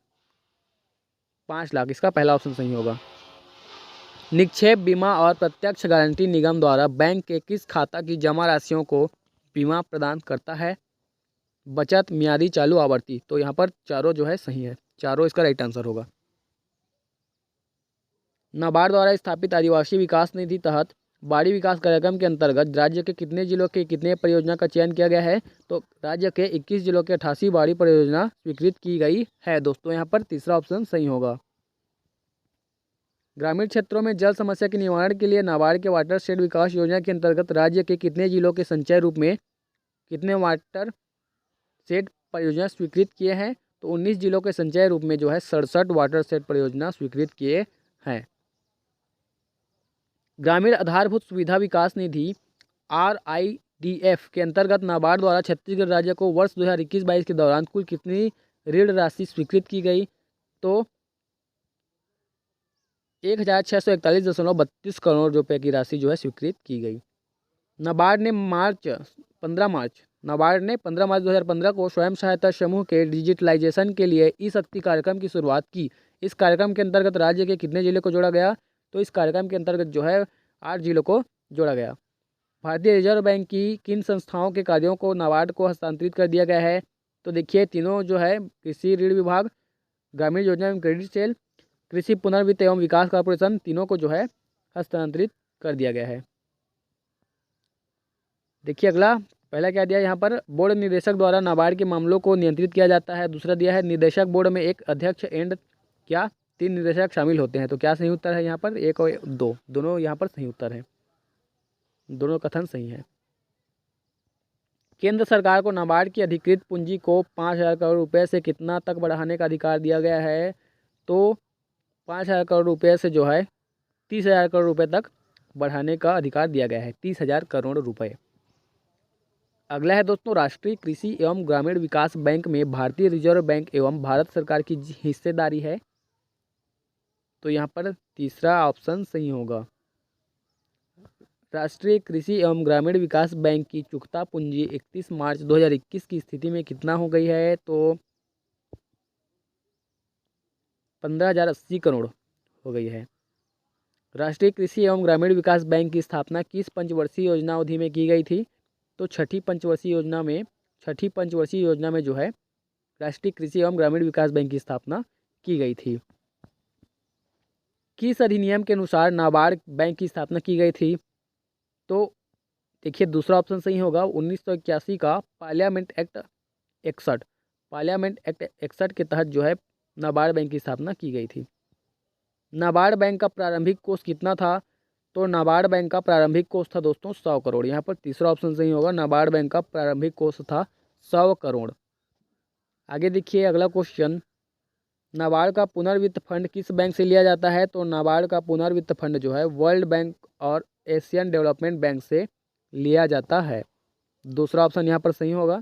इसका पहला ऑप्शन सही होगा। निक्षेप बीमा और प्रत्यक्ष गारंटी निगम द्वारा बैंक के किस खाता की जमा राशियों को बीमा प्रदान करता है? बचत, मियादी, चालू, आवर्ती। तो यहाँ पर चारों जो है सही है, चारों इसका राइट आंसर होगा। नाबार्ड द्वारा स्थापित आदिवासी विकास निधि तहत बाड़ी विकास कार्यक्रम के अंतर्गत राज्य के कितने जिलों के कितने परियोजना का चयन किया गया है? तो राज्य के 21 जिलों के 88 बाड़ी परियोजना स्वीकृत की गई है। दोस्तों यहाँ पर तीसरा ऑप्शन सही होगा। ग्रामीण क्षेत्रों में जल समस्या के निवारण के लिए नाबार्ड के वाटर शेड विकास योजना के अंतर्गत राज्य के कितने जिलों के संचय रूप में कितने वाटर शेड परियोजना स्वीकृत किए हैं? तो 19 जिलों के संचय रूप में जो है 67 वाटर शेड परियोजना स्वीकृत किए हैं। ग्रामीण आधारभूत सुविधा विकास निधि RIDF के अंतर्गत नाबार्ड द्वारा छत्तीसगढ़ राज्य को वर्ष 2021-22 के दौरान कुल कितनी ऋण राशि स्वीकृत की गई? तो 1641.32 करोड़ रुपए की राशि जो है स्वीकृत की गई। नाबार्ड ने 15 मार्च 2015 को स्वयं सहायता समूह के डिजिटलाइजेशन के लिए ई-शक्ति कार्यक्रम की शुरुआत की। इस कार्यक्रम के अंतर्गत राज्य के कितने जिले को जोड़ा गया? तो इस कार्यक्रम के अंतर्गत जो है 8 जिलों को जोड़ा गया। भारतीय रिजर्व बैंक की किन संस्थाओं के कार्यों को नाबार्ड को हस्तांतरित कर दिया गया है? तो देखिए तीनों जो है कृषि ऋण विभाग, ग्रामीण योजना एवं क्रेडिट सेल, कृषि पुनर्वित्त एवं विकास कॉर्पोरेशन, तीनों को जो है हस्तांतरित कर दिया गया है। देखिए अगला, पहला क्या दिया यहाँ पर? बोर्ड निदेशक द्वारा नाबार्ड के मामलों को नियंत्रित किया जाता है। दूसरा दिया है निदेशक बोर्ड में एक अध्यक्ष एंड क्या 3 निदेशक शामिल होते हैं। तो क्या सही उत्तर है यहाँ पर? 1 और 2 दोनों यहाँ पर सही उत्तर है, दोनों कथन सही है। केंद्र सरकार को नाबार्ड की अधिकृत पूंजी को 5,000 करोड़ रुपए से कितना तक बढ़ाने का अधिकार दिया गया है? तो 5,000 करोड़ रुपए से जो है 30,000 करोड़ रुपए तक बढ़ाने का अधिकार दिया गया है, 30,000 करोड़ रुपए। अगला है दोस्तों, राष्ट्रीय कृषि एवं ग्रामीण विकास बैंक में भारतीय रिजर्व बैंक एवं भारत सरकार की हिस्सेदारी है। तो यहाँ पर तीसरा ऑप्शन सही होगा। राष्ट्रीय कृषि एवं ग्रामीण विकास बैंक की चुकता पूंजी 31 मार्च 2021 की स्थिति में कितना हो गई है? तो 15,080 करोड़ हो गई है। राष्ट्रीय कृषि एवं ग्रामीण विकास बैंक की स्थापना किस पंचवर्षीय योजना अवधि में की गई थी? तो छठी पंचवर्षीय योजना में जो है राष्ट्रीय कृषि एवं ग्रामीण विकास बैंक की स्थापना की गई थी। किस अधिनियम के अनुसार नाबार्ड बैंक की स्थापना की गई थी? तो देखिए दूसरा ऑप्शन सही होगा। 1981 का पार्लियामेंट एक्ट 61 के तहत जो है नाबार्ड बैंक की स्थापना की गई थी। नाबार्ड बैंक का प्रारंभिक कोष कितना था? तो नाबार्ड बैंक का प्रारंभिक कोष था दोस्तों 100 करोड़। यहाँ पर तीसरा ऑप्शन सही होगा, नाबार्ड बैंक का प्रारंभिक कोष था 100 करोड़। आगे देखिए अगला क्वेश्चन, नाबार्ड का पुनर्वित्त फंड किस बैंक से लिया जाता है? तो नाबार्ड का पुनर्वित्त फंड जो है वर्ल्ड बैंक और एशियन डेवलपमेंट बैंक से लिया जाता है। दूसरा ऑप्शन यहाँ पर सही होगा।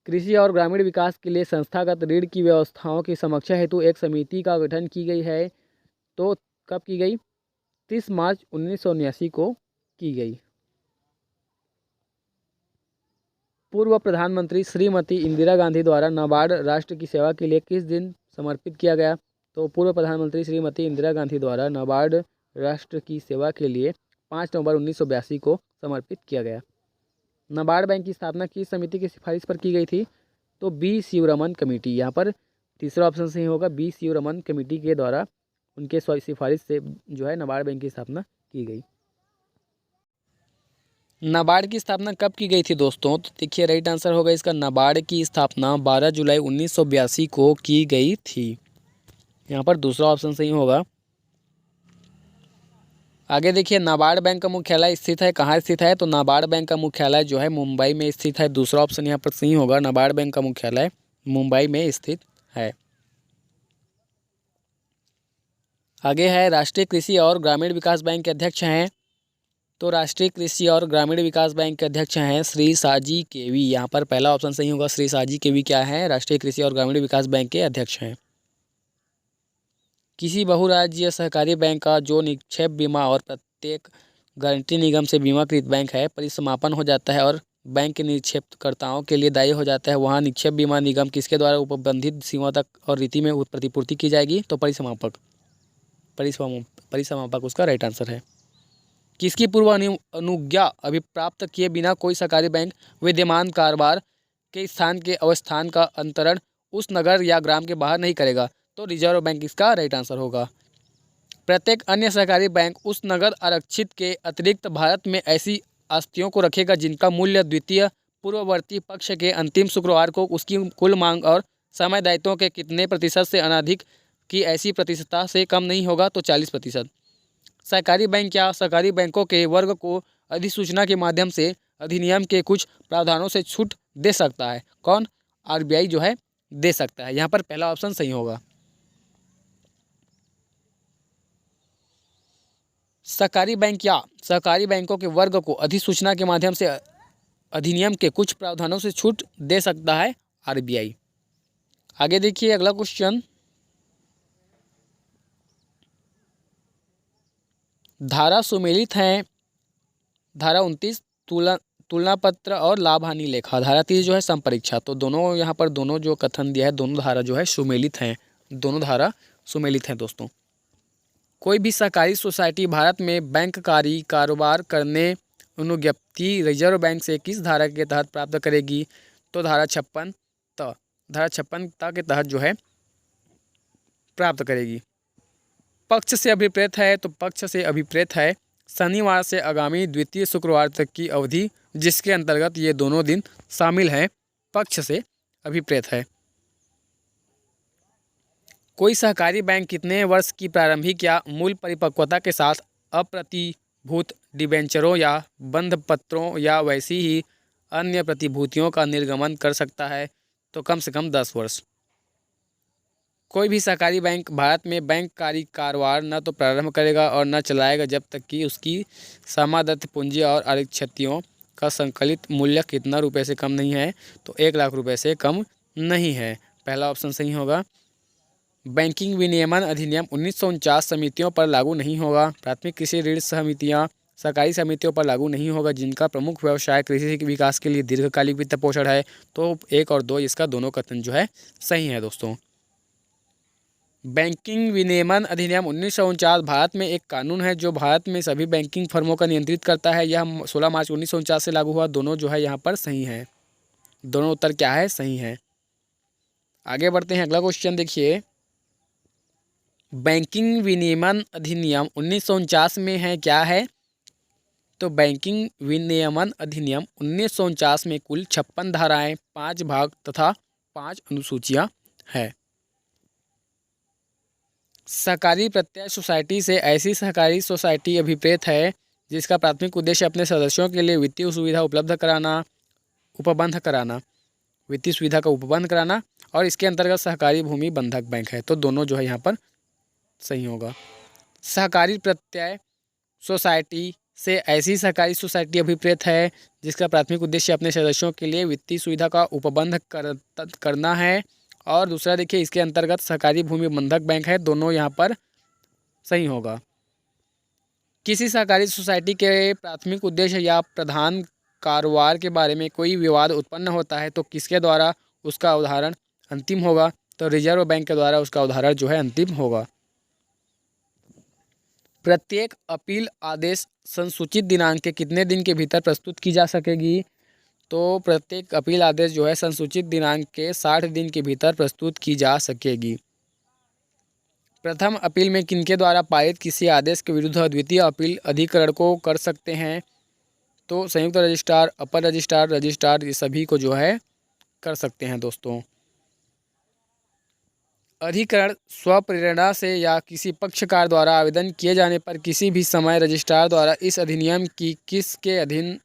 कृषि और ग्रामीण विकास के लिए संस्थागत ऋण की व्यवस्थाओं की समीक्षा हेतु एक समिति का गठन की गई है। तो कब की गई? 30 मार्च 1979 को की गई। पूर्व प्रधानमंत्री श्रीमती इंदिरा गांधी द्वारा नाबार्ड राष्ट्र की सेवा के लिए किस दिन समर्पित किया गया? तो पूर्व प्रधानमंत्री श्रीमती इंदिरा गांधी द्वारा नाबार्ड राष्ट्र की सेवा के लिए 5 नवंबर 1982 को समर्पित किया गया। नाबार्ड बैंक की स्थापना किस समिति की सिफारिश पर की गई थी? तो बी शिवरमन कमेटी। यहाँ पर तीसरा ऑप्शन सही होगा, बी शिवरमन कमेटी के द्वारा उनके सिफारिश से जो है नाबार्ड बैंक की स्थापना की गई। नाबार्ड की स्थापना कब की गई थी दोस्तों? तो देखिए राइट आंसर होगा इसका, नाबार्ड की स्थापना 12 जुलाई 1982 को की गई थी। यहाँ पर दूसरा ऑप्शन सही होगा। आगे देखिए नाबार्ड बैंक का मुख्यालय स्थित है, कहाँ स्थित है? तो नाबार्ड बैंक का मुख्यालय जो है मुंबई में स्थित है। दूसरा ऑप्शन यहाँ पर सही होगा, नाबार्ड बैंक का मुख्यालय मुंबई में स्थित है। आगे है राष्ट्रीय कृषि और ग्रामीण विकास बैंक के अध्यक्ष हैं। तो राष्ट्रीय कृषि और ग्रामीण विकास बैंक के अध्यक्ष हैं श्री साजी केवी। यहाँ पर पहला ऑप्शन सही होगा, श्री साजी केवी क्या है? राष्ट्रीय कृषि और ग्रामीण विकास बैंक के अध्यक्ष हैं। किसी बहुराज्यीय सहकारी बैंक का जो निक्षेप बीमा और प्रत्येक गारंटी निगम से बीमाकृत बैंक है परिसमापन हो जाता है और बैंक के निक्षेपकर्ताओं के लिए दायी हो जाता है, वहाँ निक्षेप बीमा निगम किसके द्वारा उपबंधित सीमा तक और रीति में प्रतिपूर्ति की जाएगी? तो परिसमापक। परिसमापक उसका राइट आंसर है। किसकी पूर्व अनुज्ञा अभिप्राप्त किए बिना कोई सरकारी बैंक विद्यमान कारोबार के स्थान के अवस्थान का अंतरण उस नगर या ग्राम के बाहर नहीं करेगा? तो रिजर्व बैंक इसका राइट आंसर होगा। प्रत्येक अन्य सरकारी बैंक उस नगर आरक्षित के अतिरिक्त भारत में ऐसी आस्तियों को रखेगा जिनका मूल्य द्वितीय पूर्ववर्ती पक्ष के अंतिम शुक्रवार को उसकी कुल मांग और समय दायित्वों के कितने प्रतिशत से अनधिक की ऐसी प्रतिशतता से कम नहीं होगा? तो 40%। सरकारी बैंक या सरकारी बैंकों के वर्ग को अधिसूचना के माध्यम से अधिनियम के कुछ प्रावधानों से छूट दे सकता है। कौन? आरबीआई जो है दे सकता है। यहाँ पर पहला ऑप्शन सही होगा। सरकारी बैंक या सरकारी बैंकों के वर्ग को अधिसूचना के माध्यम से अधिनियम के कुछ प्रावधानों से छूट दे सकता है आरबीआई। आगे देखिए अगला क्वेश्चन, धारा सुमेलित हैं। धारा 29 तुलना पत्र और लाभ हानि लेखा। धारा 30 जो है संपरीक्षा। तो दोनों यहाँ पर दोनों जो कथन दिया है दोनों धारा जो है सुमेलित हैं। दोनों धारा सुमेलित हैं दोस्तों। कोई भी सरकारी सोसाइटी भारत में बैंककारी कारोबार करने अनुज्ञप्ति रिजर्व बैंक से किस धारा के तहत प्राप्त करेगी? तो धारा 56 के तहत जो है प्राप्त करेगी। पक्ष से अभिप्रेत है तो पक्ष से अभिप्रेत है शनिवार से आगामी द्वितीय शुक्रवार तक की अवधि जिसके अंतर्गत ये दोनों दिन शामिल हैं, पक्ष से अभिप्रेत है। कोई सहकारी बैंक कितने वर्ष की प्रारंभिक या मूल परिपक्वता के साथ अप्रतिभूत डिबेंचरों या बंध पत्रों या वैसी ही अन्य प्रतिभूतियों का निर्गमन कर सकता है? तो कम से कम 10 वर्ष। कोई भी सरकारी बैंक भारत में बैंककारी कारोबार न तो प्रारंभ करेगा और न चलाएगा जब तक कि उसकी समादत्त पूंजी और आरक्षितों का संकलित मूल्य कितना रुपए से कम नहीं है? तो 1 लाख रुपए से कम नहीं है। पहला ऑप्शन सही होगा। बैंकिंग विनियमन अधिनियम 1949 समितियों पर लागू नहीं होगा। प्राथमिक कृषि ऋण समितियां सरकारी समितियों पर लागू नहीं होगा जिनका प्रमुख व्यवसाय कृषि के विकास के लिए दीर्घकालिक वित्त पोषण है। तो 1 और 2 इसका दोनों कथन जो है सही है दोस्तों। बैंकिंग विनियमन अधिनियम 1949 भारत में एक कानून है जो भारत में सभी बैंकिंग फर्मों का नियंत्रित करता है। यह 16 मार्च 1949 से लागू हुआ। दोनों जो है यहाँ पर सही है। दोनों उत्तर क्या है? सही है। आगे बढ़ते हैं। अगला क्वेश्चन देखिए, बैंकिंग विनियमन अधिनियम 1949 में है क्या है? तो बैंकिंग विनियमन अधिनियम 1949 में कुल 56 धाराएं, 5 भाग तथा 5 अनुसूचियां हैं। सहकारी प्रत्यय सोसाइटी से ऐसी सहकारी सोसाइटी अभिप्रेत है जिसका प्राथमिक उद्देश्य अपने सदस्यों के लिए वित्तीय सुविधा उपबंध कराना वित्तीय सुविधा का उपबंध कराना और इसके अंतर्गत सहकारी भूमि बंधक बैंक है। तो दोनों जो है यहाँ पर सही होगा। सहकारी प्रत्यय सोसाइटी से ऐसी सहकारी सोसाइटी अभिप्रेत है जिसका प्राथमिक उद्देश्य अपने सदस्यों के लिए वित्तीय सुविधा का उपबंध करना है और दूसरा देखिए इसके अंतर्गत सहकारी भूमि बंधक बैंक है। दोनों यहाँ पर सही होगा। किसी सहकारी सोसाइटी के प्राथमिक उद्देश्य या प्रधान कारोबार के बारे में कोई विवाद उत्पन्न होता है तो किसके द्वारा उसका उदाहरण अंतिम होगा? तो रिजर्व बैंक के द्वारा उसका उदाहरण जो है अंतिम होगा। प्रत्येक अपील आदेश संसूचित दिनांक के कितने दिन के भीतर प्रस्तुत की जा सकेगी? तो प्रत्येक अपील आदेश जो है संसूचित दिनांक के 60 दिन के भीतर प्रस्तुत की जा सकेगी। प्रथम अपील में किनके द्वारा पारित किसी आदेश के विरुद्ध द्वितीय अपील अधिकरण को कर सकते हैं? तो संयुक्त रजिस्ट्रार, अपर रजिस्ट्रार, रजिस्ट्रार ये सभी को जो है कर सकते हैं दोस्तों। अधिकरण स्वप्रेरणा से या किसी पक्षकार द्वारा आवेदन किए जाने पर किसी भी समय रजिस्ट्रार द्वारा इस अधिनियम की किसके अधीन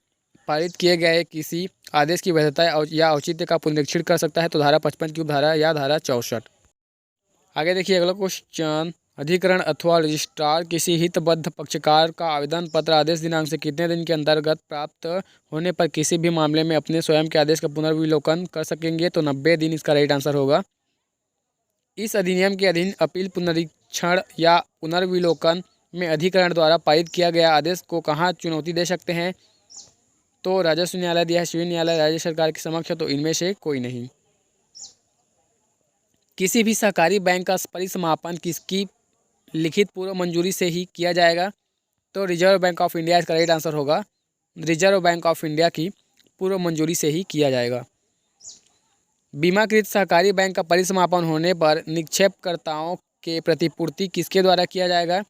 पारित किए गए किसी आदेश की वैधता या औचित्य का पुनरीक्षण कर सकता है? तो धारा 55 की उपधारा या धारा 64। आगे देखिए अगला क्वेश्चन, अधिकरण अथवा रजिस्ट्रार किसी हितबद्ध पक्षकार का आवेदन पत्र आदेश दिनांक से कितने दिन के अंतर्गत प्राप्त होने पर किसी भी मामले में अपने स्वयं के आदेश का पुनर्विलोकन कर सकेंगे? तो 90 दिन इसका राइट आंसर होगा। इस अधिनियम के अधीन अपील, पुनरीक्षण या पुनर्विलोकन में अधिकरण द्वारा पारित किया गया आदेश को कहाँ चुनौती दे सकते हैं? तो राजस्व न्यायालय दिया है, सिविल न्यायालय, राज्य सरकार के समक्ष, तो इनमें से कोई नहीं। किसी भी सहकारी बैंक का परिसमापन किसकी लिखित पूर्व मंजूरी से ही किया जाएगा। तो रिजर्व बैंक ऑफ इंडिया इसका राइट आंसर होगा। रिजर्व बैंक ऑफ इंडिया की पूर्व मंजूरी से ही किया जाएगा। बीमाकृत सहकारी बैंक का परिसमापन होने पर निक्षेपकर्ताओं के प्रतिपूर्ति किसके द्वारा किया जाएगा?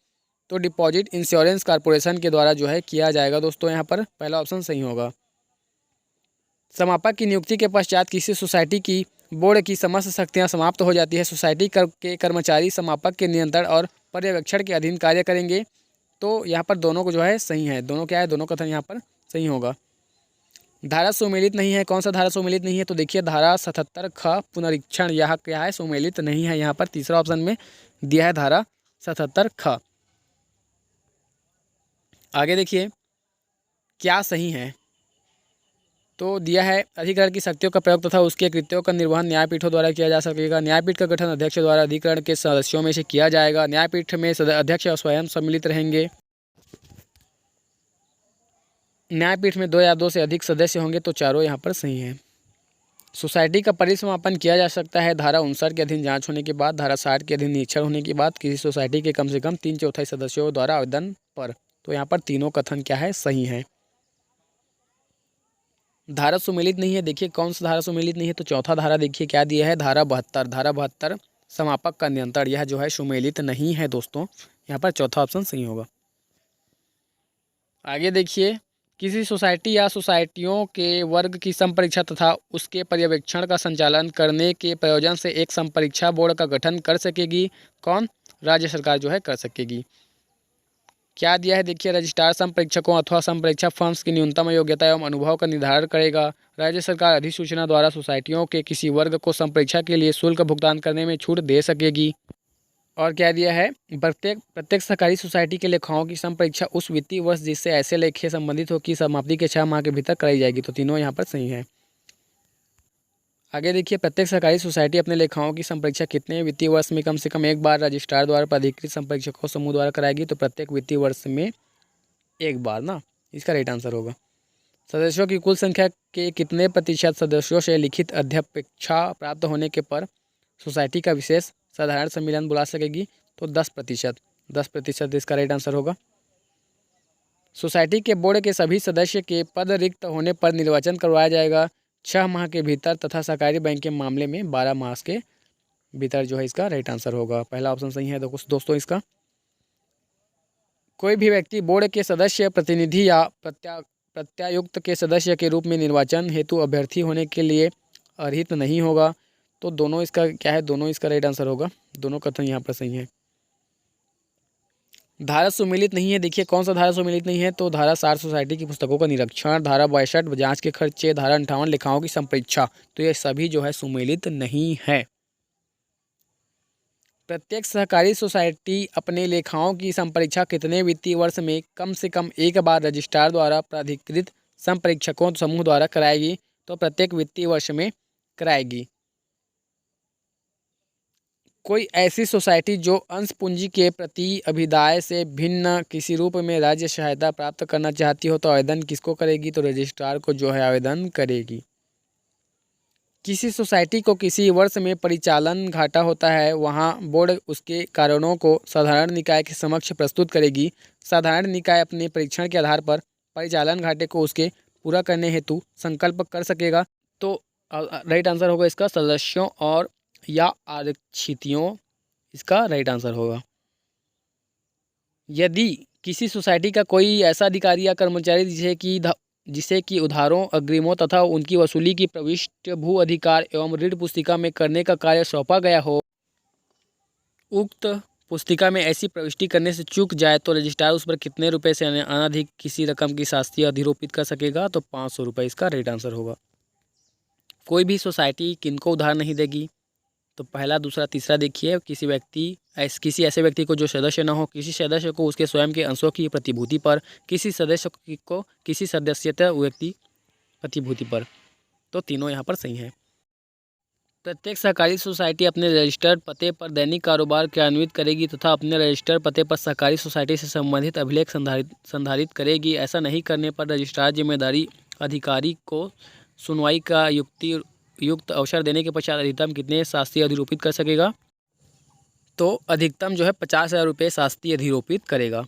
तो डिपॉजिट इंश्योरेंस कॉर्पोरेशन के द्वारा जो है किया जाएगा। दोस्तों यहाँ पर पहला ऑप्शन सही होगा। समापक की नियुक्ति के पश्चात किसी सोसाइटी की बोर्ड की समस्त शक्तियाँ समाप्त हो जाती है। सोसाइटी के कर्मचारी समापक के नियंत्रण और पर्यवेक्षण के अधीन कार्य करेंगे। तो यहाँ पर दोनों को जो है सही है, दोनों क्या है, दोनों कथन यहाँ पर सही होगा। धारा सुमेलित नहीं है, कौन सा धारा सुमेलित नहीं है? तो देखिए धारा 77 ख पुनरीक्षण यह क्या है, सुमेलित नहीं है। यहाँ पर तीसरा ऑप्शन में दिया है धारा 77 ख। आगे देखिए क्या सही है, तो दिया है अधिकरण की शक्तियों का प्रयोग तथा उसके कृत्यों का निर्वहन न्यायपीठों द्वारा किया जा सकेगा। न्यायपीठ का गठन अध्यक्ष द्वारा अधिकरण के सदस्यों में से किया जाएगा। न्यायपीठ में अध्यक्ष स्वयं सम्मिलित रहेंगे। न्यायपीठ में 2 या 2 से अधिक सदस्य होंगे। तो चारों यहाँ पर सही हैं। सोसाइटी का परिसमापन किया जा सकता है धारा 59 के अधीन जांच होने के बाद, धारा 60 के अधीन निरीक्षण होने के बाद, किसी सोसाइटी के कम से कम 3/4 सदस्यों द्वारा आवेदन पर। तो यहाँ पर तीनों कथन क्या है, सही है। धारा सुमेलित नहीं है, देखिए कौन सा धारा सुमेलित नहीं है? तो चौथा धारा देखिए क्या दिया है, धारा 72। धारा 72 समापक का नियंत्रण, यह जो है सुमेलित नहीं है दोस्तों। यहाँ पर चौथा ऑप्शन सही होगा। आगे देखिए किसी सोसाइटी या सोसाइटियों के वर्ग की संपरीक्षा तथा उसके पर्यवेक्षण का संचालन करने के प्रयोजन से एक संपरीक्षा बोर्ड का गठन कर सकेगी। कौन? राज्य सरकार जो है कर सकेगी। क्या दिया है देखिए, रजिस्ट्रार संप्रेक्षकों अथवा संप्रेक्षक फर्म्स की न्यूनतम योग्यता एवं अनुभव का निर्धारण करेगा। राज्य सरकार अधिसूचना द्वारा सोसाइटियों के किसी वर्ग को संप्रेक्षा के लिए शुल्क भुगतान करने में छूट दे सकेगी। और क्या दिया है, प्रत्येक सहकारी सोसाइटी के लेखाओं की संपरीक्षा उस वित्तीय वर्ष जिससे ऐसे लेखे संबंधित हो की समाप्ति के 6 माह के भीतर कराई जाएगी। तो तीनों यहाँ पर सही है। आगे देखिए प्रत्येक सहकारी सोसाइटी अपने लेखाओं की संपरीक्षा कितने वित्तीय वर्ष में कम से कम एक बार रजिस्ट्रार द्वारा प्राधिकृत संपरीक्षकों समूह द्वारा कराएगी। तो प्रत्येक वित्तीय वर्ष में एक बार ना, इसका राइट आंसर होगा। सदस्यों की कुल संख्या के कितने प्रतिशत सदस्यों से लिखित अध्यपेक्षा प्राप्त होने के पर सोसाइटी का विशेष साधारण सम्मेलन बुला सकेगी? तो 10%। 10% इसका राइट आंसर होगा। सोसाइटी के बोर्ड के सभी सदस्य के पद रिक्त होने पर निर्वाचन करवाया जाएगा 6 माह के भीतर तथा सहकारी बैंक के मामले में 12 माह के भीतर जो है इसका राइट आंसर होगा। पहला ऑप्शन सही है दोस्तों इसका। कोई भी व्यक्ति बोर्ड के सदस्य, प्रतिनिधि या प्रत्यायुक्त के सदस्य के रूप में निर्वाचन हेतु अभ्यर्थी होने के लिए अर्हित नहीं होगा। तो दोनों इसका क्या है, दोनों इसका राइट आंसर होगा। दोनों कथन यहाँ पर सही है। धारा सुमेलित नहीं है, देखिए कौन सा धारा सुमेलित नहीं है? तो धारा 60 सोसाइटी की पुस्तकों का निरीक्षण, धारा 62 जांच के खर्चे, धारा 58 लेखाओं की संपरीक्षा। तो ये सभी जो है सुमेलित नहीं है। प्रत्येक सहकारी सोसाइटी अपने लेखाओं की संपरीक्षा कितने वित्तीय वर्ष में कम से कम एक बार रजिस्ट्रार द्वारा प्राधिकृत संपरीक्षकों समूह द्वारा कराएगी? तो प्रत्येक वित्तीय वर्ष में कराएगी। कोई ऐसी सोसाइटी जो अंश पूंजी के प्रति अभिदाय से भिन्न किसी रूप में राज्य सहायता प्राप्त करना चाहती हो तो आवेदन किसको करेगी? तो रजिस्ट्रार को जो है आवेदन करेगी। किसी सोसाइटी को किसी वर्ष में परिचालन घाटा होता है, वहाँ बोर्ड उसके कारणों को साधारण निकाय के समक्ष प्रस्तुत करेगी। साधारण निकाय अपने परीक्षण के आधार पर परिचालन घाटे को उसके पूरा करने हेतु संकल्प कर सकेगा। तो राइट आंसर होगा इसका सदस्यों और या आरक्षितियों, इसका राइट आंसर होगा। यदि किसी सोसाइटी का कोई ऐसा अधिकारी या कर्मचारी जिसे कि उधारों, अग्रिमों तथा उनकी वसूली की प्रविष्टि भू अधिकार एवं ऋण पुस्तिका में करने का कार्य सौंपा गया हो, उक्त पुस्तिका में ऐसी प्रविष्टि करने से चूक जाए तो रजिस्ट्रार उस पर कितने रुपए से अनधिक किसी रकम की शास्ति अधिरोपित कर सकेगा? तो 500 रुपये इसका राइट आंसर होगा। कोई भी सोसाइटी किनको उधार नहीं देगी? तो पहला, दूसरा, तीसरा देखिए किसी ऐसे व्यक्ति को जो सदस्य न हो, किसी सदस्य को उसके स्वयं के अंशों की प्रतिभूति पर, किसी सदस्य को किसी सदस्यता व्यक्ति प्रतिभूति पर। तो तीनों यहाँ पर सही हैं। प्रत्येक सहकारी सोसाइटी अपने रजिस्टर्ड पते पर दैनिक कारोबार क्रियान्वित करेगी तथा अपने रजिस्टर्ड पते पर सहकारी सोसाइटी से संबंधित अभिलेख संधारित करेगी। ऐसा नहीं करने पर रजिस्ट्रार जिम्मेदारी अधिकारी को सुनवाई का युक्त अवसर देने के पश्चात अधिकतम कितने शास्ति अधिरोपित कर सकेगा? तो अधिकतम जो है 50,000 रुपये शास्ती अधिरोपित करेगा।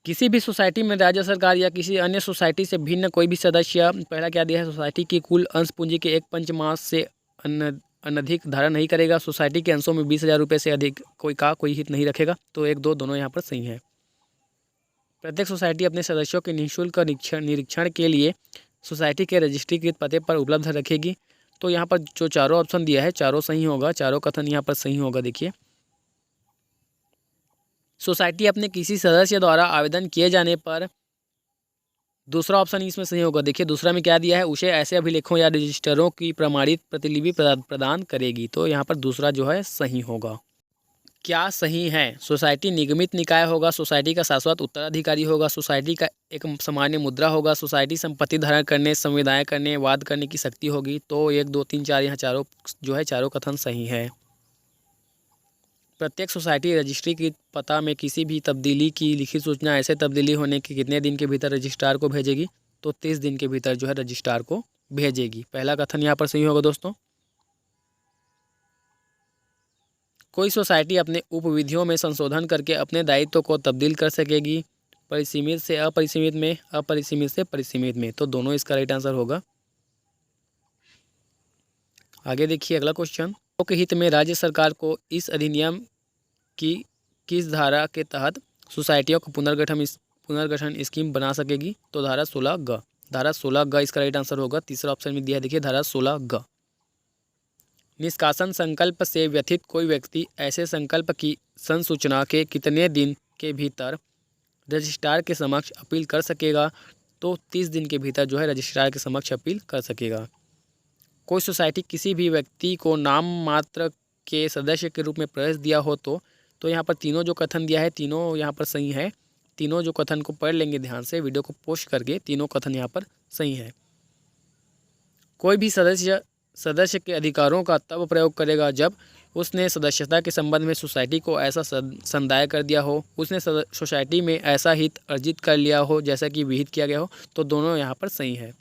किसी भी सोसाइटी में राज्य सरकार या किसी अन्य सोसाइटी से भिन्न कोई भी सदस्य, पहला क्या दिया है, सोसाइटी की कुल अंश पूंजी के 1/5 से अनधिक धारण नहीं करेगा। सोसाइटी के अंशों में 20,000 रुपये से अधिक कोई हित नहीं रखेगा। तो 1, 2 दोनों यहाँ पर सही है। प्रत्येक सोसाइटी अपने सदस्यों के निःशुल्क निरीक्षण के लिए सोसाइटी के रजिस्ट्रीकृत पते पर उपलब्ध रखेगी। तो यहाँ पर जो चारों ऑप्शन दिया है चारों सही होगा, चारों कथन यहाँ पर सही होगा। देखिए, सोसाइटी अपने किसी सदस्य द्वारा आवेदन किए जाने पर, दूसरा ऑप्शन इसमें सही होगा। देखिए दूसरा में क्या दिया है, उसे ऐसे अभिलेखों या रजिस्टरों की प्रमाणित प्रतिलिपि प्रदान करेगी। तो यहाँ पर दूसरा जो है सही होगा। क्या सही है, सोसाइटी निगमित निकाय होगा, सोसाइटी का शाश्वत उत्तराधिकारी होगा, सोसाइटी का एक सामान्य मुद्रा होगा, सोसाइटी संपत्ति धारण करने, संविदाएं करने, वाद करने की शक्ति होगी। तो 1, 2, 3, 4 यहाँ चारों जो है चारों कथन सही है। प्रत्येक सोसाइटी रजिस्ट्री की पता में किसी भी तब्दीली की लिखित सूचना ऐसे तब्दीली होने के कितने दिन के भीतर रजिस्ट्रार को भेजेगी। तो 30 दिन के भीतर जो है रजिस्ट्रार को भेजेगी। पहला कथन यहाँ पर सही होगा दोस्तों। कोई सोसाइटी अपने उपविधियों में संशोधन करके अपने दायित्व को तब्दील कर सकेगी, परिसीमित से अपरिसीमित में, अपरिसीमित से परिसीमित में। तो दोनों इसका राइट आंसर होगा। आगे देखिए अगला क्वेश्चन, लोक हित में राज्य सरकार को इस अधिनियम की किस धारा के तहत सोसाइटियों को पुनर्गठन स्कीम बना सकेगी। तो धारा 16 ग, धारा 16 ग इसका राइट आंसर होगा। तीसरा ऑप्शन में दिया है, देखिए धारा 16 ग। निष्कासन संकल्प से व्यथित कोई व्यक्ति ऐसे संकल्प की संसूचना के कितने दिन के भीतर रजिस्ट्रार के समक्ष अपील कर सकेगा। तो 30 दिन के भीतर जो है रजिस्ट्रार के समक्ष अपील कर सकेगा। कोई सोसाइटी किसी भी व्यक्ति को नाम मात्र के सदस्य के रूप में प्रवेश दिया हो तो यहाँ पर तीनों जो कथन दिया है तीनों यहाँ पर सही है। तीनों जो कथन को पढ़ लेंगे ध्यान से, वीडियो को पोस्ट करके, तीनों कथन यहाँ पर सही है। कोई भी सदस्य के अधिकारों का तब प्रयोग करेगा जब उसने सदस्यता के संबंध में सोसाइटी को ऐसा संदाय कर दिया हो, उसने सोसाइटी में ऐसा हित अर्जित कर लिया हो जैसा कि विहित किया गया हो। तो दोनों यहाँ पर सही है।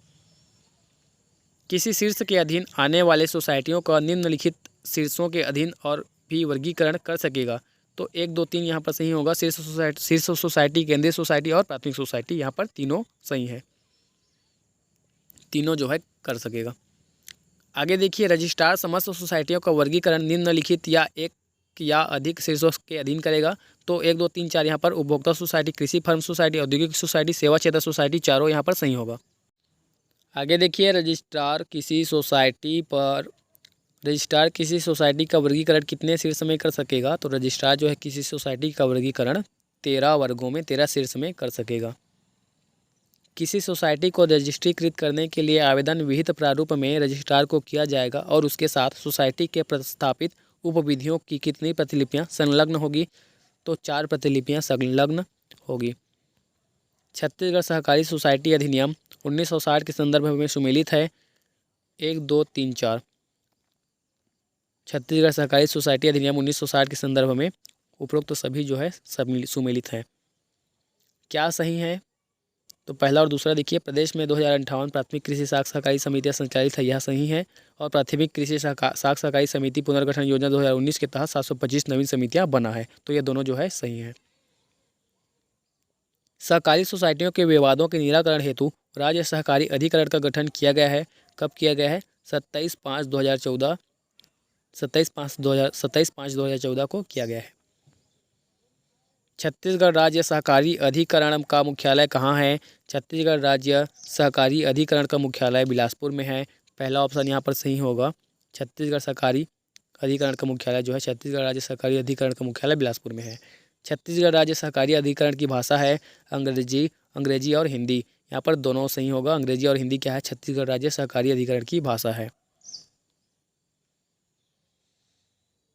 किसी शीर्ष के अधीन आने वाले सोसाइटियों का निम्नलिखित शीर्षों के अधीन और भी वर्गीकरण कर सकेगा। तो 1, 2, 3 यहाँ पर सही होगा। शीर्ष सोसाइटी, केंद्रीय सोसाइटी और प्राथमिक सोसाइटी, यहाँ पर तीनों सही है। तीनों जो है कर सकेगा। आगे देखिए, रजिस्ट्रार समस्त सोसाइटियों का वर्गीकरण निम्नलिखित या एक या अधिक शीर्षों के अधीन करेगा। तो 1, 2, 3, 4 यहाँ पर उपभोक्ता सोसाइटी, कृषि फर्म सोसाइटी, औद्योगिक सोसाइटी, सेवा क्षेत्र सोसाइटी, चारों यहाँ पर सही होगा। आगे देखिए, रजिस्ट्रार किसी सोसाइटी का वर्गीकरण कितने शीर्ष में कर सकेगा। तो रजिस्ट्रार जो है किसी सोसाइटी का वर्गीकरण 13 वर्गों में, 13 शीर्ष में कर सकेगा। किसी सोसाइटी को रजिस्ट्रीकृत करने के लिए आवेदन विहित प्रारूप में रजिस्ट्रार को किया जाएगा और उसके साथ सोसाइटी के प्रस्तावित उपविधियों की कितनी प्रतिलिपियां संलग्न होगी। तो 4 प्रतिलिपियां संलग्न होगी। छत्तीसगढ़ सहकारी सोसाइटी अधिनियम 1960 के संदर्भ में सुमेलित है। 1, 2, 3, 4 छत्तीसगढ़ सहकारी सोसाइटी अधिनियम 1960 के संदर्भ में उपरोक्त तो सभी जो है सुमेलित है। क्या सही है, तो पहला और दूसरा देखिए, प्रदेश में 2058 प्राथमिक कृषि साख सहकारी समितियां संचालित है, यह सही है। और प्राथमिक कृषि साख सहकारी समिति पुनर्गठन योजना 2019 के तहत 725 नवीन समितियां बना है। तो ये दोनों जो है सही है। सहकारी सोसाइटियों के विवादों के निराकरण हेतु राज्य सहकारी अधिकरण का गठन किया गया है। कब किया गया है? 27/5/2014 को किया गया है। छत्तीसगढ़ राज्य सहकारी अधिकरण का मुख्यालय कहाँ है? छत्तीसगढ़ राज्य सहकारी अधिकरण का मुख्यालय बिलासपुर में है। पहला ऑप्शन यहाँ पर सही होगा। छत्तीसगढ़ सहकारी अधिकरण का मुख्यालय जो है, छत्तीसगढ़ राज्य सहकारी अधिकरण का मुख्यालय बिलासपुर में है। छत्तीसगढ़ राज्य सहकारी अधिकरण की भाषा है अंग्रेजी और हिंदी। यहाँ पर दोनों सही होगा। अंग्रेजी और हिंदी क्या है? छत्तीसगढ़ राज्य सहकारी अधिकरण की भाषा है।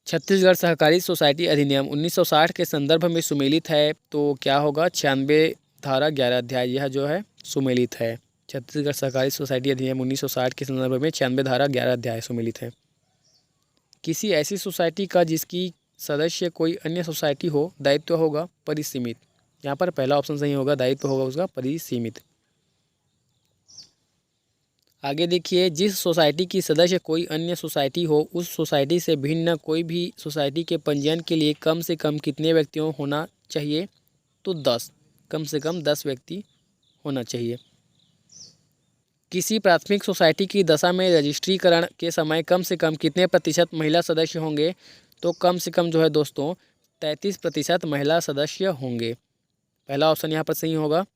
छत्तीसगढ़ सहकारी सोसाइटी अधिनियम 1960 के संदर्भ में सुमेलित है। तो क्या होगा? 96 धारा 11 अध्याय, यह जो है सुमेलित है। छत्तीसगढ़ सहकारी सोसाइटी अधिनियम 1960 के संदर्भ में 96 धारा 11 अध्याय सुमेलित है। किसी ऐसी सोसाइटी का जिसकी सदस्य कोई अन्य सोसाइटी हो, दायित्व होगा परिसीमित। यहाँ पर पहला ऑप्शन सही होगा, दायित्व होगा उसका परिसीमित। आगे देखिए, जिस सोसाइटी की सदस्य कोई अन्य सोसाइटी हो, उस सोसाइटी से भिन्न कोई भी सोसाइटी के पंजीयन के लिए कम से कम कितने व्यक्तियों होना चाहिए? तो 10, कम से कम 10 व्यक्ति होना चाहिए। किसी प्राथमिक सोसाइटी की दशा में रजिस्ट्रीकरण के समय कम से कम कितने प्रतिशत महिला सदस्य होंगे? तो कम से कम जो है दोस्तों 33% महिला सदस्य होंगे। पहला ऑप्शन यहाँ पर सही होगा।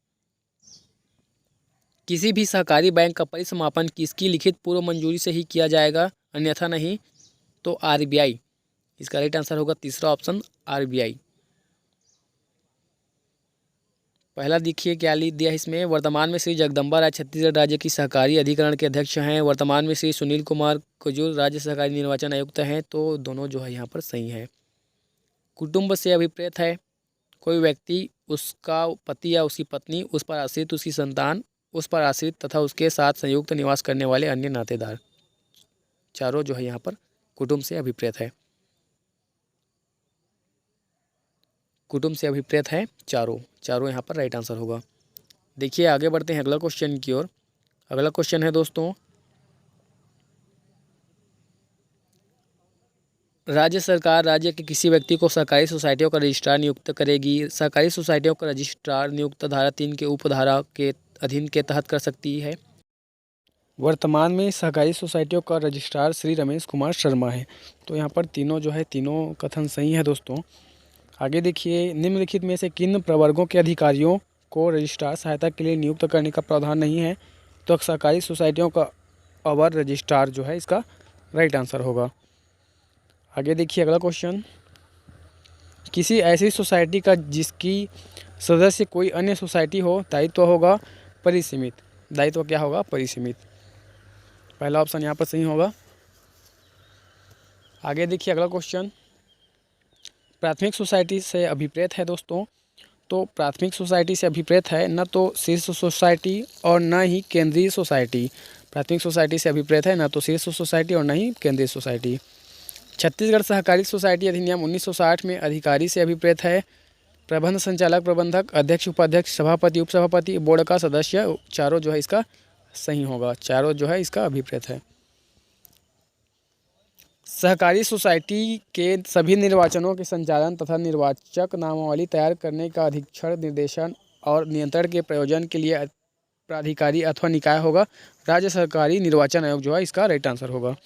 किसी भी सहकारी बैंक का परिसमापन किसकी लिखित पूर्व मंजूरी से ही किया जाएगा, अन्यथा नहीं? तो आरबीआई, इसका राइट आंसर होगा तीसरा ऑप्शन आरबीआई। पहला देखिए क्या लिख दिया इसमें, वर्तमान में श्री जगदम्बा राय छत्तीसगढ़ राज्य की सहकारी अधिकरण के अध्यक्ष हैं। वर्तमान में श्री सुनील कुमार कुजूर राज्य सहकारी निर्वाचन आयुक्त हैं। तो दोनों जो है यहाँ पर सही है। कुटुंब से अभिप्रेत है कोई व्यक्ति, उसका पति या उसकी पत्नी, उस पर आश्रित उसकी संतान, उस पर आश्रित तथा उसके साथ संयुक्त निवास करने वाले अन्य नातेदार। चारों जो है यहाँ पर कुटुंब से अभिप्रेत है। कुटुंब से अभिप्रेत है चारों यहाँ पर राइट आंसर होगा। देखिए आगे बढ़ते हैं अगला क्वेश्चन की ओर। अगला क्वेश्चन है दोस्तों, राज्य सरकार राज्य के किसी व्यक्ति को सहकारी सोसाइटियों का रजिस्ट्रार नियुक्त करेगी। सहकारी सोसाइटियों का रजिस्ट्रार नियुक्त धारा 3 के उपधारा के अधीन के तहत कर सकती है। वर्तमान में सहकारी सोसाइटियों का रजिस्ट्रार श्री रमेश कुमार शर्मा है। तो यहाँ पर तीनों जो है तीनों कथन सही है दोस्तों। आगे देखिए, निम्नलिखित में से किन प्रवर्गों के अधिकारियों को रजिस्ट्रार सहायता के लिए नियुक्त करने का प्रावधान नहीं है? तो सहकारी सोसाइटियों का अवर रजिस्ट्रार जो है इसका राइट आंसर होगा। आगे देखिए अगला क्वेश्चन, किसी ऐसी सोसाइटी का जिसकी सदस्य कोई अन्य सोसाइटी हो, दायित्व होगा परिसीमित। दायित्व क्या होगा? परिसीमित। पहला ऑप्शन यहाँ पर सही होगा। आगे देखिए अगला क्वेश्चन, प्राथमिक सोसाइटी से अभिप्रेत है दोस्तों। तो प्राथमिक सोसाइटी से अभिप्रेत है न तो शीर्ष सोसाइटी और न ही केंद्रीय सोसाइटी। प्राथमिक सोसाइटी से अभिप्रेत है न तो शीर्ष सोसाइटी और न ही केंद्रीय सोसाइटी। छत्तीसगढ़ सहकारी सोसाइटी अधिनियम 1960 में अधिकारी से अभिप्रेत है प्रबंध संचालक, प्रबंधक, अध्यक्ष, उपाध्यक्ष, सभापति, उपसभापति, बोर्ड का सदस्य। चारों जो है इसका सही होगा। चारों जो है इसका अभिप्रेत है। सहकारी सोसाइटी के सभी निर्वाचनों के संचालन तथा निर्वाचक नामावली तैयार करने का अधीक्षण, निर्देशन और नियंत्रण के प्रयोजन के लिए प्राधिकारी अथवा निकाय होगा। राज्य सरकारी निर्वाचन आयोग जो है इसका राइट आंसर होगा।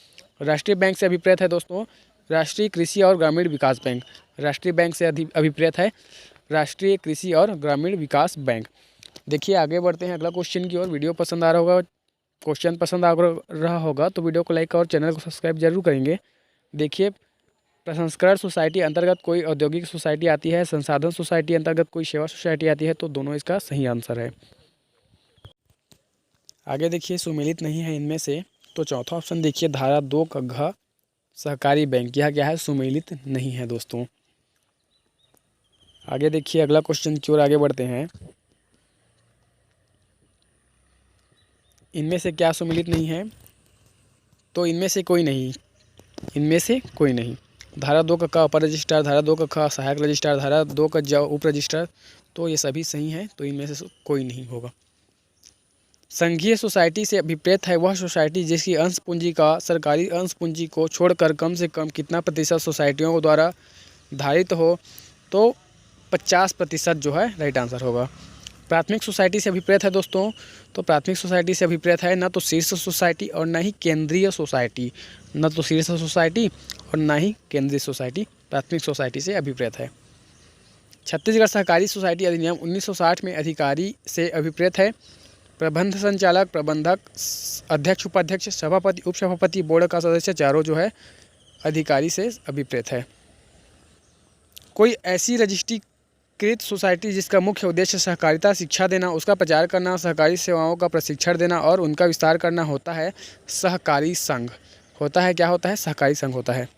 राष्ट्रीय बैंक से अभिप्रेत है दोस्तों राष्ट्रीय कृषि और ग्रामीण विकास बैंक। राष्ट्रीय बैंक से अभिप्रेत है राष्ट्रीय कृषि और ग्रामीण विकास बैंक। देखिए आगे बढ़ते हैं अगला क्वेश्चन की ओर। वीडियो पसंद आ रहा होगा, क्वेश्चन पसंद आ रहा होगा तो वीडियो को लाइक और चैनल को सब्सक्राइब जरूर करेंगे। देखिए, प्रसंस्करण सोसाइटी अंतर्गत कोई औद्योगिक सोसाइटी आती है, संसाधन सोसाइटी अंतर्गत कोई सेवा सोसाइटी आती है। तो दोनों इसका सही आंसर है। आगे देखिए, सुमेलित नहीं है इनमें से। तो चौथा ऑप्शन देखिए, धारा 2 का घ सहकारी बैंक, यह क्या है? सुमेलित नहीं है दोस्तों। आगे देखिए अगला क्वेश्चन की ओर आगे बढ़ते हैं। इनमें से क्या सुमेलित नहीं है? तो इनमें से कोई नहीं, इनमें से कोई नहीं। धारा 2 का अपर रजिस्ट्रार, धारा 2 का ख सहायक रजिस्ट्रार, धारा 2 का ज उप रजिस्ट्रार। तो ये सभी सही हैं। तो इनमें से कोई नहीं होगा। संघीय सोसाइटी से अभिप्रेत है वह सोसाइटी जिसकी अंश पूंजी का सरकारी अंश पूंजी को छोड़कर कम से कम कितना प्रतिशत सोसाइटियों द्वारा धारित हो? तो 50% जो है राइट आंसर होगा। प्राथमिक सोसाइटी से अभिप्रेत है दोस्तों। तो प्राथमिक सोसाइटी से अभिप्रेत है न तो शीर्ष सोसाइटी और न ही केंद्रीय सोसाइटी। न तो शीर्ष सोसाइटी और न ही केंद्रीय सोसाइटी प्राथमिक सोसाइटी से अभिप्रेत है। छत्तीसगढ़ सहकारी सोसाइटी अधिनियम 1960 में अधिकारी से अभिप्रेत है प्रबंध संचालक, प्रबंधक, अध्यक्ष, उपाध्यक्ष, सभापति, उपसभापति, बोर्ड का सदस्य। चारों जो है अधिकारी से अभिप्रेत है। कोई ऐसी रजिस्ट्रीकृत सोसाइटी जिसका मुख्य उद्देश्य सहकारिता शिक्षा देना, उसका प्रचार करना, सहकारी सेवाओं का प्रशिक्षण देना और उनका विस्तार करना होता है सहकारी संघ। होता है क्या होता है? सहकारी संघ होता है।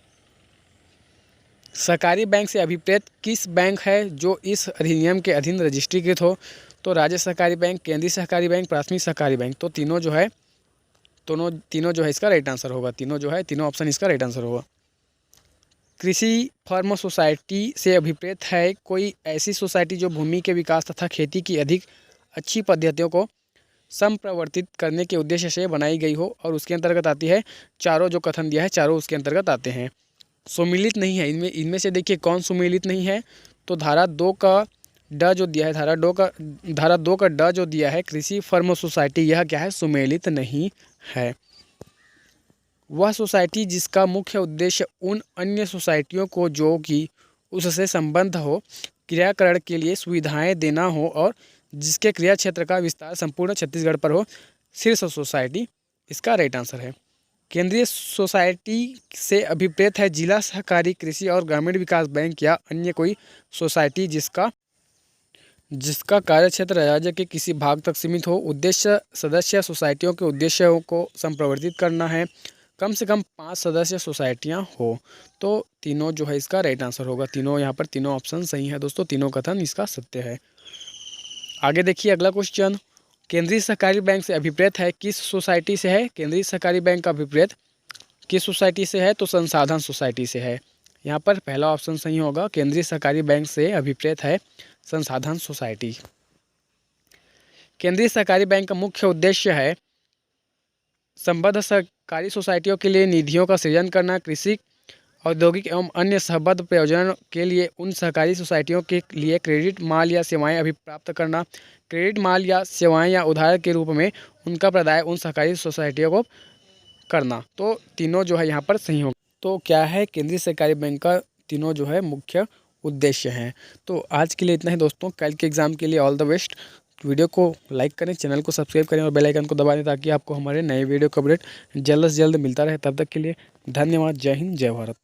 सहकारी बैंक से अभिप्रेत किस बैंक है जो इस अधिनियम के अधीन रजिस्ट्रीकृत हो? तो राज्य सहकारी बैंक, केंद्रीय सहकारी बैंक, प्राथमिक सहकारी बैंक। तो तीनों जो है इसका राइट आंसर होगा। तीनों ऑप्शन इसका राइट आंसर होगा। कृषि फर्म सोसाइटी से अभिप्रेत है कोई ऐसी सोसाइटी जो भूमि के विकास तथा खेती की अधिक अच्छी पद्धतियों को संप्रवर्तित करने के उद्देश्य से बनाई गई हो और उसके अंतर्गत आती है। चारों जो कथन दिया है चारों उसके अंतर्गत आते हैं। सुमेलित नहीं है इनमें से देखिए कौन सुमेलित नहीं है, तो धारा 2 का ड जो दिया है, धारा 2 का ड जो दिया है, कृषि फर्म सोसाइटी, यह क्या है, सुमेलित नहीं है। वह सोसाइटी जिसका मुख्य उद्देश्य उन अन्य सोसाइटियों को जो कि उससे संबंध हो, क्रियाकरण के लिए सुविधाएं देना हो और जिसके क्रिया क्षेत्र का विस्तार संपूर्ण छत्तीसगढ़ पर हो, शीर्ष सोसाइटी इसका राइट आंसर है। केंद्रीय सोसाइटी से अभिप्रेत है जिला सहकारी कृषि और ग्रामीण विकास बैंक या अन्य कोई सोसाइटी जिसका कार्यक्षेत्र राज्य के किसी भाग तक सीमित हो। उद्देश्य सदस्य सोसाइटियों के उद्देश्यों को संप्रवर्तित करना है। कम से कम 5 सदस्य सोसाइटियां हो। तो तीनों जो है इसका राइट आंसर होगा। तीनों यहाँ पर तीनों ऑप्शन सही है दोस्तों, तीनों कथन इसका सत्य है। आगे देखिए अगला क्वेश्चन, केंद्रीय सहकारी बैंक से अभिप्रेत है किस सोसाइटी से है। केंद्रीय सहकारी बैंक का अभिप्रेत किस सोसाइटी से है, तो संसाधन सोसाइटी से है। यहाँ पर पहला ऑप्शन सही होगा, केंद्रीय सहकारी बैंक से अभिप्रेत है संसाधन सोसाइटी। केंद्रीय सहकारी बैंक का मुख्य उद्देश्य है संबद्ध सहकारी सोसाइटियों के लिए निधियों का सृजन करना, कृषि, औद्योगिक एवं अन्य सहबद्ध प्रयोजन के लिए उन सहकारी सोसाइटियों के लिए क्रेडिट, माल या सेवाएं अभिप्राप्त करना, क्रेडिट, माल या सेवाएं या उधार के रूप में उनका प्रदाय उन सहकारी सोसाइटियों को करना। तो तीनों जो है यहाँ पर सही होगा। तो क्या है, केंद्रीय सहकारी बैंक का तीनों जो है मुख्य उद्देश्य हैं। तो आज के लिए इतना ही दोस्तों, कल के एग्ज़ाम के लिए ऑल द बेस्ट। वीडियो को लाइक करें, चैनल को सब्सक्राइब करें और बेल आइकन को दबा दें ताकि आपको हमारे नए वीडियो का अपडेट जल्द से जल्द मिलता रहे। तब तक के लिए धन्यवाद। जय हिंद, जय भारत।